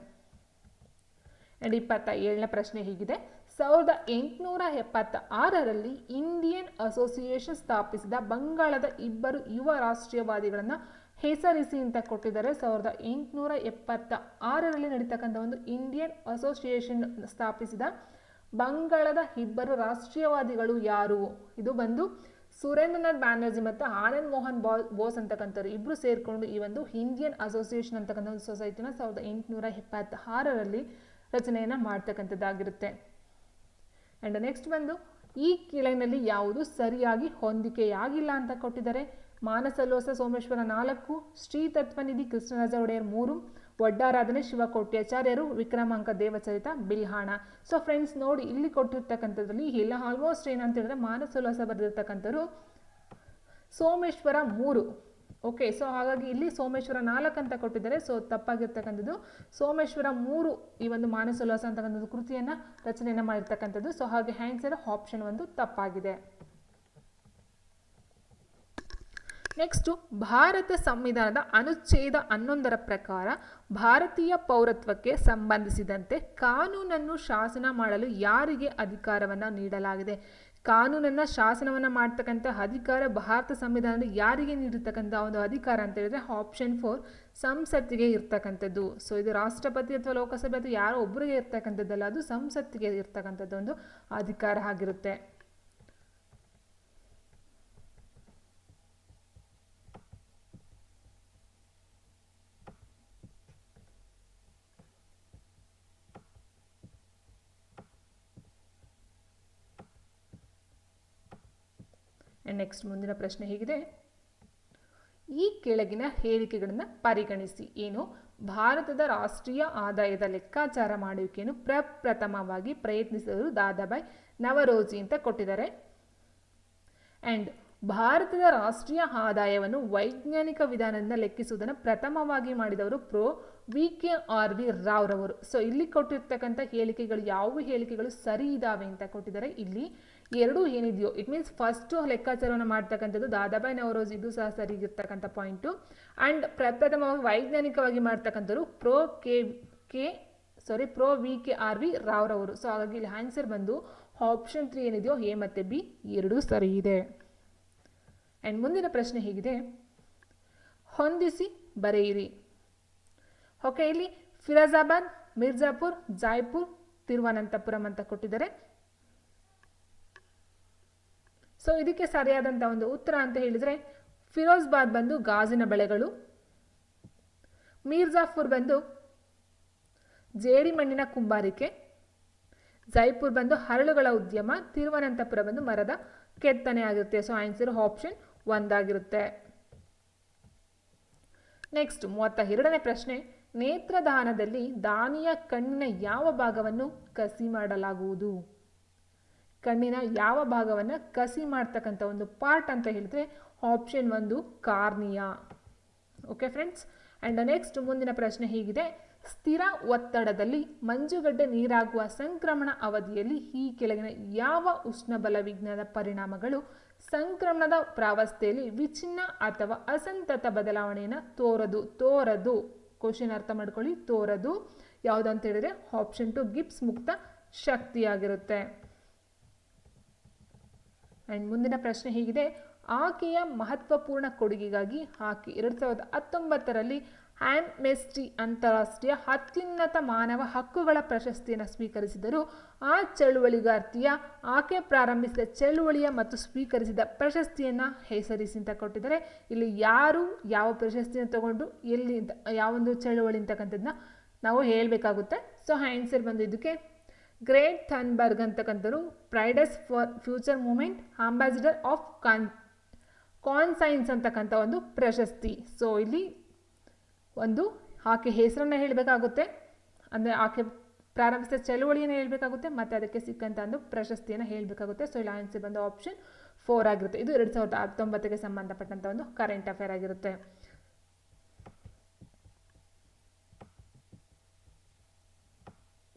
ಆ್ಯಂಡ್ 27ನೇ ಪ್ರಶ್ನೆ ಹೀಗಿದೆ, 1876ರಲ್ಲಿ ಇಂಡಿಯನ್ ಅಸೋಸಿಯೇಷನ್ ಸ್ಥಾಪಿಸಿದ ಬಂಗಾಳದ 2 ಯುವ ರಾಷ್ಟ್ರೀಯವಾದಿಗಳನ್ನು ಹೆಸರಿಸಿ ಅಂತ ಕೊಟ್ಟಿದ್ದಾರೆ. 1876ರಲ್ಲಿ ನಡೀತಕ್ಕಂಥ ಒಂದು ಇಂಡಿಯನ್ ಅಸೋಸಿಯೇಷನ್ ಸ್ಥಾಪಿಸಿದ ಬಂಗಾಳದ 2 ರಾಷ್ಟ್ರೀಯವಾದಿಗಳು ಯಾರು? ಇದು ಬಂದು ಸುರೇಂದ್ರನಾಥ್ ಬ್ಯಾನರ್ಜಿ ಮತ್ತು ಆನಂದ್ ಮೋಹನ್ ಬೋಸ್ ಅಂತಕ್ಕಂಥವ್ರು ಇಬ್ಬರು ಸೇರಿಕೊಂಡು ಈ ಒಂದು ಇಂಡಿಯನ್ ಅಸೋಸಿಯೇಷನ್ ಅಂತಕ್ಕಂಥ ಒಂದು ಸೊಸೈಟಿನ 1876ರಲ್ಲಿ ರಚನೆಯನ್ನು ಮಾಡ್ತಕ್ಕಂಥದ್ದಾಗಿರುತ್ತೆ. ಆ್ಯಂಡ್ ನೆಕ್ಸ್ಟ್ ಬಂದು ಈ ಕೆಳಗಿನಲ್ಲಿ ಯಾವುದು ಸರಿಯಾಗಿ ಹೊಂದಿಕೆಯಾಗಿಲ್ಲ ಅಂತ ಕೊಟ್ಟಿದ್ದಾರೆ. ಮಾನಸೋಲ್ಲಾಸ ಸೋಮೇಶ್ವರ 4, ಶ್ರೀ ತತ್ವನಿಧಿ ಕೃಷ್ಣರಾಜ ಒಡೆಯರ್ 3, ಒಡ್ಡಾರಾಧನೆ ಶಿವಕೋಟ್ಯಾಚಾರ್ಯರು, ವಿಕ್ರಮಾಂಕ ದೇವಚರಿತ ಬಿಲ್ಹಾಣ. ಸೊ ಫ್ರೆಂಡ್ಸ್ ನೋಡಿ, ಇಲ್ಲಿ ಕೊಟ್ಟಿರ್ತಕ್ಕಂಥದ್ರಲ್ಲಿ ಎಲ್ಲ ಆಲ್ಮೋಸ್ಟ್ ಏನಂತ ಹೇಳಿದ್ರೆ ಮಾನಸೋಲ್ಲಾಸ ಬರೆದಿರ್ತಕ್ಕಂಥವ್ರು ಸೋಮೇಶ್ವರ 3. ಓಕೆ, ಸೊ ಹಾಗಾಗಿ ಇಲ್ಲಿ ಸೋಮೇಶ್ವರ 4 ಅಂತ ಕೊಟ್ಟಿದ್ದಾರೆ. ಸೊ ತಪ್ಪಾಗಿರ್ತಕ್ಕಂಥದ್ದು ಸೋಮೇಶ್ವರ 3 ಈ ಒಂದು ಮಾನಸೋಲ್ಲಾಸ ಅಂತಕ್ಕಂಥದ್ದು ಕೃತಿಯನ್ನು ರಚನೆಯನ್ನು ಮಾಡಿರ್ತಕ್ಕಂಥದ್ದು. ಸೊ ಹಾಗೆ ಆನ್ಸರ್ ಆಪ್ಷನ್ 1 ತಪ್ಪಾಗಿದೆ. ನೆಕ್ಸ್ಟು, ಭಾರತ ಸಂವಿಧಾನದ ಅನುಚ್ಛೇದ 11ರ ಪ್ರಕಾರ ಭಾರತೀಯ ಪೌರತ್ವಕ್ಕೆ ಸಂಬಂಧಿಸಿದಂತೆ ಕಾನೂನನ್ನು ಶಾಸನ ಮಾಡಲು ಯಾರಿಗೆ ಅಧಿಕಾರವನ್ನು ನೀಡಲಾಗಿದೆ? ಕಾನೂನನ್ನು ಶಾಸನವನ್ನು ಮಾಡ್ತಕ್ಕಂಥ ಅಧಿಕಾರ ಭಾರತ ಸಂವಿಧಾನದ ಯಾರಿಗೆ ನೀಡಿರ್ತಕ್ಕಂಥ ಒಂದು ಅಧಿಕಾರ ಅಂತ ಹೇಳಿದ್ರೆ ಆಪ್ಷನ್ 4 ಸಂಸತ್ತಿಗೆ ಇರ್ತಕ್ಕಂಥದ್ದು. ಸೊ ಇದು ರಾಷ್ಟ್ರಪತಿ ಅಥವಾ ಲೋಕಸಭೆ ಅಥವಾ ಯಾರೋ ಒಬ್ಬರಿಗೆ ಇರ್ತಕ್ಕಂಥದ್ದಲ್ಲ, ಅದು ಸಂಸತ್ತಿಗೆ ಇರ್ತಕ್ಕಂಥದ್ದು ಒಂದು ಅಧಿಕಾರ ಆಗಿರುತ್ತೆ. ನೆಕ್ಸ್ಟ್ ಮುಂದಿನ ಪ್ರಶ್ನೆ ಹೀಗಿದೆ, ಈ ಕೆಳಗಿನ ಹೇಳಿಕೆಗಳನ್ನು ಪರಿಗಣಿಸಿ. ಏನು? ಭಾರತದ ರಾಷ್ಟ್ರೀಯ ಆದಾಯದ ಲೆಕ್ಕಾಚಾರ ಮಾಡುವಿಕೆಯನ್ನು ಪ್ರಪ್ರಥಮವಾಗಿ ಪ್ರಯತ್ನಿಸಿದರು ದಾದಾಬಾಯಿ ನವರೋಜಿ ಅಂತ ಕೊಟ್ಟಿದ್ದಾರೆ. ಆ್ಯಂಡ್ ಭಾರತದ ರಾಷ್ಟ್ರೀಯ ಆದಾಯವನ್ನು ವೈಜ್ಞಾನಿಕ ವಿಧಾನದಿಂದ ಲೆಕ್ಕಿಸುವುದನ್ನು ಪ್ರಥಮವಾಗಿ ಮಾಡಿದವರು VKRV ರಾವ್ ರವರು. ಸೊ ಇಲ್ಲಿ ಕೊಟ್ಟಿರ್ತಕ್ಕಂಥ ಹೇಳಿಕೆಗಳು ಯಾವ ಹೇಳಿಕೆಗಳು ಸರಿ ಇದಾವೆ ಅಂತ ಕೊಟ್ಟಿದ್ದಾರೆ. ಇಲ್ಲಿ ಎರಡು ಏನಿದೆಯೋ ಇಟ್ ಮೀನ್ಸ್ ಫಸ್ಟು ಲೆಕ್ಕಾಚಾರವನ್ನು ಮಾಡ್ತಕ್ಕಂಥದ್ದು ದಾದಾಬಾಯಿ ನವರೋಜ್, ಇದು ಸಹ ಸರಿಗಿರ್ತಕ್ಕಂಥ ಪಾಯಿಂಟು. ಆ್ಯಂಡ್ ಪ್ರಥಮವಾಗಿ ವೈಜ್ಞಾನಿಕವಾಗಿ ಮಾಡ್ತಕ್ಕಂಥವ್ರು VKRV ರಾವ್ ರವರು. ಸೊ ಹಾಗಾಗಿ ಇಲ್ಲಿ ಆನ್ಸರ್ ಬಂದು ಆಪ್ಷನ್ 3 ಏನಿದೆಯೋ ಎ ಮತ್ತು ಬಿ ಎರಡೂ ಸರಿ ಇದೆ. ಆ್ಯಂಡ್ ಮುಂದಿನ ಪ್ರಶ್ನೆ ಹೀಗಿದೆ, ಹೊಂದಿಸಿ ಬರೆಯಿರಿ. ಓಕೆ, ಇಲ್ಲಿ ಫಿರೋಜಾಬಾದ್, ಮಿರ್ಜಾಪುರ್, ಜೈಪುರ್, ತಿರುವನಂತಪುರಂ ಅಂತ ಕೊಟ್ಟಿದ್ದಾರೆ. ಸೊ ಇದಕ್ಕೆ ಸರಿಯಾದಂಥ ಒಂದು ಉತ್ತರ ಅಂತ ಹೇಳಿದರೆ ಫಿರೋಜಾಬಾದ್ ಬಂದು ಗಾಜಿನ ಬೆಳೆಗಳು, ಮಿರ್ಜಾಪುರ್ ಬಂದು ಜೇಡಿಮಣ್ಣಿನ ಕುಂಬಾರಿಕೆ, ಜೈಪುರ್ ಬಂದು ಹರಳುಗಳ ಉದ್ಯಮ, ತಿರುವನಂತಪುರ ಬಂದು ಮರದ ಕೆತ್ತನೆ ಆಗಿರುತ್ತೆ. ಸೊ ಆನ್ಸರ್ ಆಪ್ಷನ್ 1 ಆಗಿರುತ್ತೆ. ನೆಕ್ಸ್ಟ್ 32ನೇ ಪ್ರಶ್ನೆ, ನೇತ್ರದಾನದಲ್ಲಿ ದಾನಿಯ ಕಣ್ಣಿನ ಯಾವ ಭಾಗವನ್ನು ಕಸಿ ಮಾಡಲಾಗುವುದು? ಕಣ್ಣಿನ ಯಾವ ಭಾಗವನ್ನು ಕಸಿ ಮಾಡ್ತಕ್ಕಂಥ ಒಂದು ಪಾರ್ಟ್ ಅಂತ ಹೇಳಿದ್ರೆ option 1 cornea. Okay friends, and next ಮುಂದಿನ ಪ್ರಶ್ನೆ ಹೀಗಿದೆ, ಸ್ಥಿರ ಒತ್ತಡದಲ್ಲಿ ಮಂಜುಗಡ್ಡೆ ನೀರಾಗುವ ಸಂಕ್ರಮಣ ಅವಧಿಯಲ್ಲಿ ಈ ಕೆಳಗಿನ ಯಾವ ಉಷ್ಣಬಲ ವಿಜ್ಞಾನದ ಪರಿಣಾಮಗಳು ಸಂಕ್ರಮಣದ ಪ್ರಾವಸ್ಥೆಯಲ್ಲಿ ವಿಚ್ಛಿನ್ನ ಅಥವಾ ಅಸಂತತ ಬದಲಾವಣೆಯನ್ನು ತೋರದು ಕ್ವಶನ್ ಅರ್ಥ ಮಾಡ್ಕೊಳ್ಳಿ, ತೋರದು ಯಾವುದಂತ ಹೇಳಿದ್ರೆ ಆಪ್ಷನ್ 2 ಗಿಬ್ಸ್ ಮುಕ್ತ ಶಕ್ತಿಯಾಗಿರುತ್ತೆ. ಆ್ಯಂಡ್ ಮುಂದಿನ ಪ್ರಶ್ನೆ ಹೀಗಿದೆ, ಆಕೆಯ ಮಹತ್ವಪೂರ್ಣ ಕೊಡುಗೆಗಾಗಿ ಆಕೆ 2019ರಲ್ಲಿ ಆಮ್ನೆಸ್ಟಿ ಅಂತಾರಾಷ್ಟ್ರೀಯ ಅತ್ಯುನ್ನತ ಮಾನವ ಹಕ್ಕುಗಳ ಪ್ರಶಸ್ತಿಯನ್ನು ಸ್ವೀಕರಿಸಿದರು. ಆ ಚಳುವಳಿಗಾರ್ತಿಯ ಆಕೆ ಪ್ರಾರಂಭಿಸಿದ ಚಳುವಳಿಯ ಮತ್ತು ಸ್ವೀಕರಿಸಿದ ಪ್ರಶಸ್ತಿಯನ್ನು ಹೆಸರಿಸಿ ಅಂತ ಕೊಟ್ಟಿದ್ದಾರೆ. ಇಲ್ಲಿ ಯಾರು ಯಾವ ಪ್ರಶಸ್ತಿಯನ್ನು ತಗೊಂಡು ಎಲ್ಲಿ ಯಾವೊಂದು ಚಳುವಳಿ ಅಂತಕ್ಕಂಥದ್ದನ್ನ ನಾವು ಹೇಳಬೇಕಾಗುತ್ತೆ. ಸೊ ಆನ್ಸರ್ ಬಂದು ಇದಕ್ಕೆ ಗ್ರೇಟ್ ಥನ್ಬರ್ಗ್ ಅಂತಕ್ಕಂಥವ್ರು Fridays for future movement ambassador of conscience ಅಂತಕ್ಕಂಥ ಒಂದು ಪ್ರಶಸ್ತಿ. ಸೊ ಇಲ್ಲಿ ಒಂದು ಆಕೆ ಹೆಸರನ್ನು ಹೇಳಬೇಕಾಗುತ್ತೆ, ಅಂದರೆ ಆಕೆ ಪ್ರಾರಂಭಿಸಿದ ಚಳುವಳಿಯನ್ನು ಹೇಳಬೇಕಾಗುತ್ತೆ, ಮತ್ತು ಅದಕ್ಕೆ ಸಿಕ್ಕಂಥ ಒಂದು ಪ್ರಶಸ್ತಿಯನ್ನು ಹೇಳಬೇಕಾಗುತ್ತೆ. ಸೊ ಇಲ್ಲಿ ಆನ್ಸರ್ ಬಂದು ಆಪ್ಷನ್ 4 ಆಗಿರುತ್ತೆ. ಇದು 2019ಗೆ ಸಂಬಂಧಪಟ್ಟಂಥ ಒಂದು ಕರೆಂಟ್ ಅಫೇರ್ ಆಗಿರುತ್ತೆ.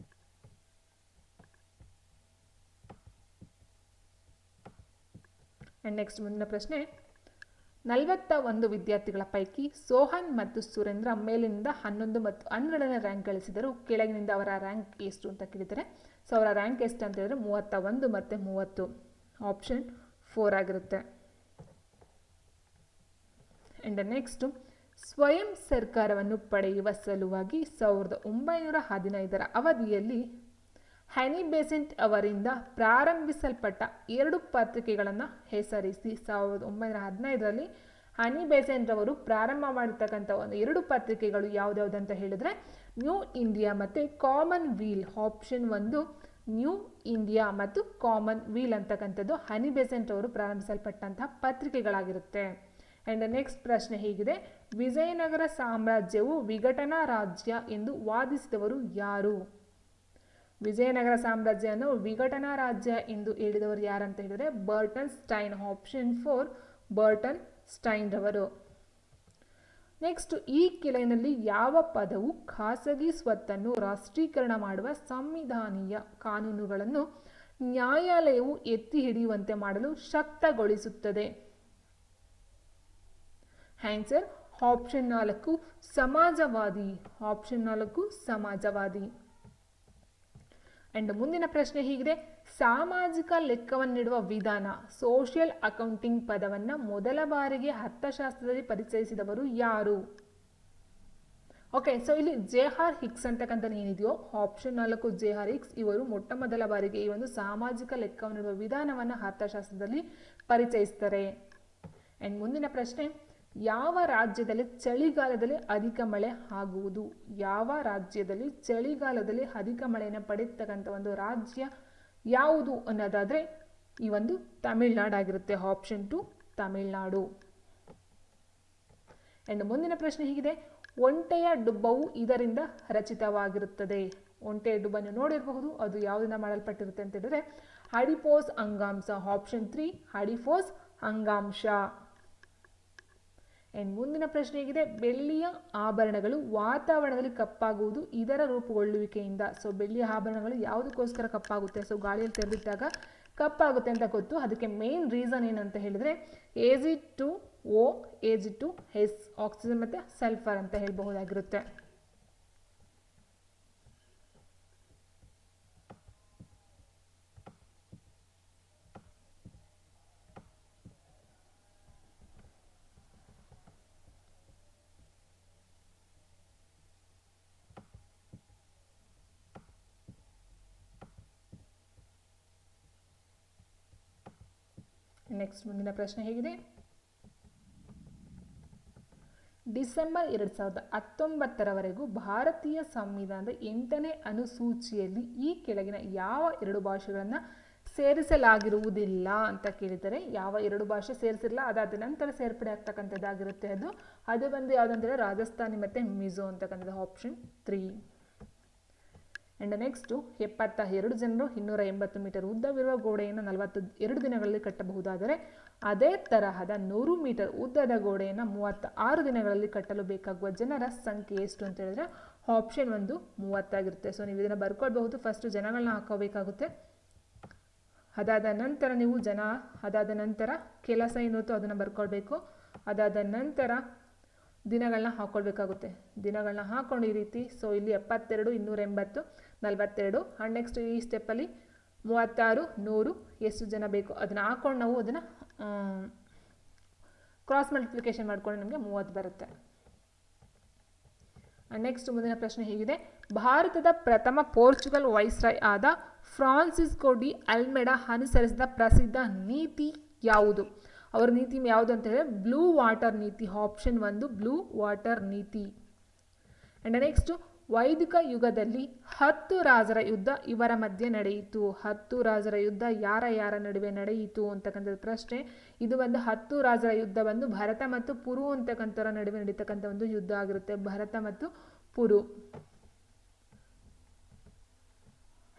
ಆ್ಯಂಡ್ ನೆಕ್ಸ್ಟ್ ಮುಂದಿನ ಪ್ರಶ್ನೆ, 41 ವಿದ್ಯಾರ್ಥಿಗಳ ಪೈಕಿ ಸೋಹನ್ ಮತ್ತು ಸುರೇಂದ್ರ ಮೇಲಿನಿಂದ 11 ಮತ್ತು 12ನೇ ರ್ಯಾಂಕ್ ಗಳಿಸಿದರು. ಕೆಳಗಿನಿಂದ ಅವರ ರ್ಯಾಂಕ್ ಎಷ್ಟು ಅಂತ ಕೇಳಿದ್ದಾರೆ. ಸೊ ಅವರ ರ್ಯಾಂಕ್ ಎಷ್ಟು ಅಂತ ಹೇಳಿದ್ರೆ 31 ಮತ್ತು 30, ಆಪ್ಷನ್ 4 ಆಗಿರುತ್ತೆ. ಆ್ಯಂಡ್ ನೆಕ್ಸ್ಟ್, ಸ್ವಯಂ ಸರ್ಕಾರವನ್ನು ಪಡೆಯುವ ಸಲುವಾಗಿ 1915ರ ಅವಧಿಯಲ್ಲಿ ಹ್ಯಾನಿ ಬೆಸೆಂಟ್ ಅವರಿಂದ ಪ್ರಾರಂಭಿಸಲ್ಪಟ್ಟ 2 ಪತ್ರಿಕೆಗಳನ್ನು ಹೆಸರಿಸಿ. 1915ರಲ್ಲಿ ಹ್ಯಾನಿ ಬೆಸೆಂಟ್ ಅವರು ಪ್ರಾರಂಭ ಮಾಡಿರ್ತಕ್ಕಂಥ ಒಂದು 2 ಪತ್ರಿಕೆಗಳು ಯಾವುದ್ಯಾವುದಂತ ಹೇಳಿದ್ರೆ ನ್ಯೂ ಇಂಡಿಯಾ ಮತ್ತು common wheel. Option 1 new India ಮತ್ತು ಕಾಮನ್ ವೀಲ್ ಅಂತಕ್ಕಂಥದ್ದು ಹ್ಯಾನಿ ಬೆಸೆಂಟ್ ಅವರು ಪ್ರಾರಂಭಿಸಲ್ಪಟ್ಟಂತಹ ಪತ್ರಿಕೆಗಳಾಗಿರುತ್ತೆ. ಆ್ಯಂಡ್ ನೆಕ್ಸ್ಟ್ ಪ್ರಶ್ನೆ ಹೀಗಿದೆ, ವಿಜಯನಗರ ಸಾಮ್ರಾಜ್ಯವು ವಿಘಟನಾ ರಾಜ್ಯ ಎಂದು ವಾದಿಸಿದವರು ಯಾರು? ವಿಜಯನಗರ ಸಾಮ್ರಾಜ್ಯವನ್ನು ವಿಘಟನಾ ರಾಜ್ಯ ಎಂದು ಹೇಳಿದವರು ಯಾರಂತ ಹೇಳಿದರೆ Burton stain. Option 4 Burton stain ರವರು. ನೆಕ್ಸ್ಟ್, ಈ ಕೆಳಗಿನಲ್ಲಿ ಯಾವ ಪದವು ಖಾಸಗಿ ಸ್ವತ್ತನ್ನು ರಾಷ್ಟ್ರೀಕರಣ ಮಾಡುವ ಸಂವಿಧಾನೀಯ ಕಾನೂನುಗಳನ್ನು ನ್ಯಾಯಾಲಯವು ಎತ್ತಿ ಹಿಡಿಯುವಂತೆ ಮಾಡಲು ಶಕ್ತಗೊಳಿಸುತ್ತದೆ? ಆನ್ಸರ್ ಆಪ್ಷನ್ 4 ಸಮಾಜವಾದಿ. ಆಪ್ಷನ್ 4 ಸಮಾಜವಾದಿ. ಆ್ಯಂಡ್ ಮುಂದಿನ ಪ್ರಶ್ನೆ ಹೀಗಿದೆ, ಸಾಮಾಜಿಕ ಲೆಕ್ಕವನ್ನಿಡುವ ವಿಧಾನ ಸೋಷಿಯಲ್ ಅಕೌಂಟಿಂಗ್ ಪದವನ್ನು ಮೊದಲ ಬಾರಿಗೆ ಅರ್ಥಶಾಸ್ತ್ರದಲ್ಲಿ ಪರಿಚಯಿಸಿದವರು ಯಾರು? ಓಕೆ, ಸೊ ಇಲ್ಲಿ ಜೆ.ಆರ್. ಹಿಕ್ಸ್ ಅಂತಕ್ಕಂಥ ಏನಿದೆಯೋ ಆಪ್ಷನ್ 4 ಜೆ.ಆರ್. ಹಿಕ್ಸ್ ಇವರು ಮೊಟ್ಟ ಮೊದಲ ಬಾರಿಗೆ ಈ ಒಂದು ಸಾಮಾಜಿಕ ಲೆಕ್ಕವನ್ನಿಡುವ ವಿಧಾನವನ್ನು ಅರ್ಥಶಾಸ್ತ್ರದಲ್ಲಿ ಪರಿಚಯಿಸ್ತಾರೆ. ಆ್ಯಂಡ್ ಮುಂದಿನ ಪ್ರಶ್ನೆ, ಯಾವ ರಾಜ್ಯದಲ್ಲಿ ಚಳಿಗಾಲದಲ್ಲಿ ಅಧಿಕ ಮಳೆ ಆಗುವುದು? ಯಾವ ರಾಜ್ಯದಲ್ಲಿ ಚಳಿಗಾಲದಲ್ಲಿ ಅಧಿಕ ಮಳೆಯನ್ನು ಪಡೆಯತಕ್ಕಂಥ ಒಂದು ರಾಜ್ಯ ಯಾವುದು ಅನ್ನೋದಾದರೆ ಈ ಒಂದು ತಮಿಳುನಾಡು ಆಗಿರುತ್ತೆ. ಆಪ್ಷನ್ 2 ತಮಿಳುನಾಡು. ಆ್ಯಂಡ್ ಮುಂದಿನ ಪ್ರಶ್ನೆ ಹೀಗಿದೆ, ಒಂಟೆಯ ಡುಬ್ಬವು ಇದರಿಂದ ರಚಿತವಾಗಿರುತ್ತದೆ. ಒಂಟೆಯ ಡುಬ್ಬನ್ನು ನೋಡಿರಬಹುದು, ಅದು ಯಾವುದರಿಂದ ಮಾಡಲ್ಪಟ್ಟಿರುತ್ತೆ ಅಂತ ಹೇಳಿದ್ರೆ ಅಡಿಪೋಸ್ ಅಂಗಾಂಶ. ಆಪ್ಷನ್ 3 ಅಡಿಪೋಸ್ ಅಂಗಾಂಶ. ಆ್ಯಂಡ್ ಮುಂದಿನ ಪ್ರಶ್ನೆ ಹೇಗಿದೆ, ಬೆಳ್ಳಿಯ ಆಭರಣಗಳು ವಾತಾವರಣದಲ್ಲಿ ಕಪ್ಪಾಗುವುದು ಇದರ ರೂಪುಗೊಳ್ಳುವಿಕೆಯಿಂದ. ಸೊ ಬೆಳ್ಳಿಯ ಆಭರಣಗಳು ಯಾವುದಕ್ಕೋಸ್ಕರ ಕಪ್ಪಾಗುತ್ತೆ? ಸೊ ಗಾಳಿಯಲ್ಲಿ ತೆರೆದಿಟ್ಟಾಗ ಕಪ್ಪಾಗುತ್ತೆ ಅಂತ ಗೊತ್ತು. ಅದಕ್ಕೆ ಮೇನ್ ರೀಸನ್ ಏನಂತ ಹೇಳಿದರೆ Ag2O, Ag2S, ಆಕ್ಸಿಜನ್ ಮತ್ತು ಸಲ್ಫರ್ ಅಂತ ಹೇಳಬಹುದಾಗಿರುತ್ತೆ. ನೆಕ್ಸ್ಟ್ ಮುಂದಿನ ಪ್ರಶ್ನೆ ಹೇಗಿದೆ, ಡಿಸೆಂಬರ್ 2019 ಭಾರತೀಯ ಸಂವಿಧಾನದ 8ನೇ ಅನುಸೂಚಿಯಲ್ಲಿ ಈ ಕೆಳಗಿನ ಯಾವ 2 ಭಾಷೆಗಳನ್ನು ಸೇರಿಸಲಾಗಿರುವುದಿಲ್ಲ ಅಂತ ಕೇಳಿದರೆ, ಯಾವ 2 ಭಾಷೆ ಸೇರಿಸಿಲ್ಲ, ಅದಾದ ನಂತರ ಸೇರ್ಪಡೆ ಆಗ್ತಕ್ಕಂಥದ್ದಾಗಿರುತ್ತೆ. ಅದು ಬಂದು ಯಾವುದಂತೇಳಿದ್ರೆ ರಾಜಸ್ಥಾನಿ ಮತ್ತು ಮಿಜೋ ಅಂತಕ್ಕಂಥದ್ದು, ಆಪ್ಷನ್ 3. ಆ್ಯಂಡ್ ನೆಕ್ಸ್ಟು 72 ಜನರು 280 ಮೀಟರ್ ಉದ್ದವಿರುವ ಗೋಡೆಯನ್ನು 42 ದಿನಗಳಲ್ಲಿ ಕಟ್ಟಬಹುದಾದರೆ ಅದೇ ತರಹದ 100 ಮೀಟರ್ ಉದ್ದದ ಗೋಡೆಯನ್ನು 36 ದಿನಗಳಲ್ಲಿ ಕಟ್ಟಲು ಬೇಕಾಗುವ ಜನರ ಸಂಖ್ಯೆ ಎಷ್ಟು ಅಂತ ಹೇಳಿದ್ರೆ ಆಪ್ಷನ್ 1 30 ಸೊ ನೀವು ಇದನ್ನು ಬರ್ಕೊಳ್ಬಹುದು. ಫಸ್ಟು ಜನಗಳನ್ನ ಹಾಕೋಬೇಕಾಗುತ್ತೆ. ಅದಾದ ನಂತರ ಕೆಲಸ ಏನಿರುತ್ತೋ ಅದನ್ನು ಬರ್ಕೊಳ್ಬೇಕು. ಅದಾದ ನಂತರ ದಿನಗಳನ್ನ ಹಾಕ್ಕೊಳ್ಬೇಕಾಗುತ್ತೆ. ದಿನಗಳನ್ನ ಹಾಕ್ಕೊಂಡು ಈ ರೀತಿ, ಸೊ ಇಲ್ಲಿ 72, 280, 42. ಆ್ಯಂಡ್ ನೆಕ್ಸ್ಟ್ ಈ ಸ್ಟೆಪ್ಪಲ್ಲಿ 36, 100 ಎಷ್ಟು ಜನ ಬೇಕು ಅದನ್ನು ಹಾಕ್ಕೊಂಡು ನಾವು ಅದನ್ನು ಕ್ರಾಸ್ ಮಲ್ಟಿಪ್ಲಿಕೇಶನ್ ಮಾಡ್ಕೊಂಡು ನಮಗೆ 30 ಬರುತ್ತೆ. ಆ್ಯಂಡ್ ನೆಕ್ಸ್ಟ್ ಮುಂದಿನ ಪ್ರಶ್ನೆ ಹೀಗಿದೆ, ಭಾರತದ ಪ್ರಥಮ ಪೋರ್ಚುಗಲ್ ವೈಸ್ರಾಯ್ ಆದ ಫ್ರಾನ್ಸಿಸ್ಕೋ ಡಿ ಅಲ್ಮೆಡಾ ಅನುಸರಿಸಿದ ಪ್ರಸಿದ್ಧ ನೀತಿ ಯಾವುದು? ಅವರ ನೀತಿ ಯಾವುದು ಅಂತ ಹೇಳಿದ್ರೆ ಬ್ಲೂ ವಾಟರ್ ನೀತಿ, ಆಪ್ಷನ್ 1 ಬ್ಲೂ ವಾಟರ್ ನೀತಿ. ಆ್ಯಂಡ್ ನೆಕ್ಸ್ಟ್, ವೈದಿಕ ಯುಗದಲ್ಲಿ 10 ರಾಜರ ಯುದ್ಧ ಇವರ ಮಧ್ಯೆ ನಡೆಯಿತು. 10 ರಾಜರ ಯುದ್ಧ ಯಾರ ನಡುವೆ ನಡೆಯಿತು ಅಂತಕ್ಕಂಥ ಪ್ರಶ್ನೆ. ಇದು ಒಂದು 10 ರಾಜರ ಯುದ್ಧ ಬಂದು ಭರತ ಮತ್ತು ಪುರು ಅಂತಕ್ಕಂಥವರ ನಡುವೆ ನಡೀತಕ್ಕಂಥ ಒಂದು ಯುದ್ಧ ಆಗಿರುತ್ತೆ, ಭರತ ಮತ್ತು ಪುರು.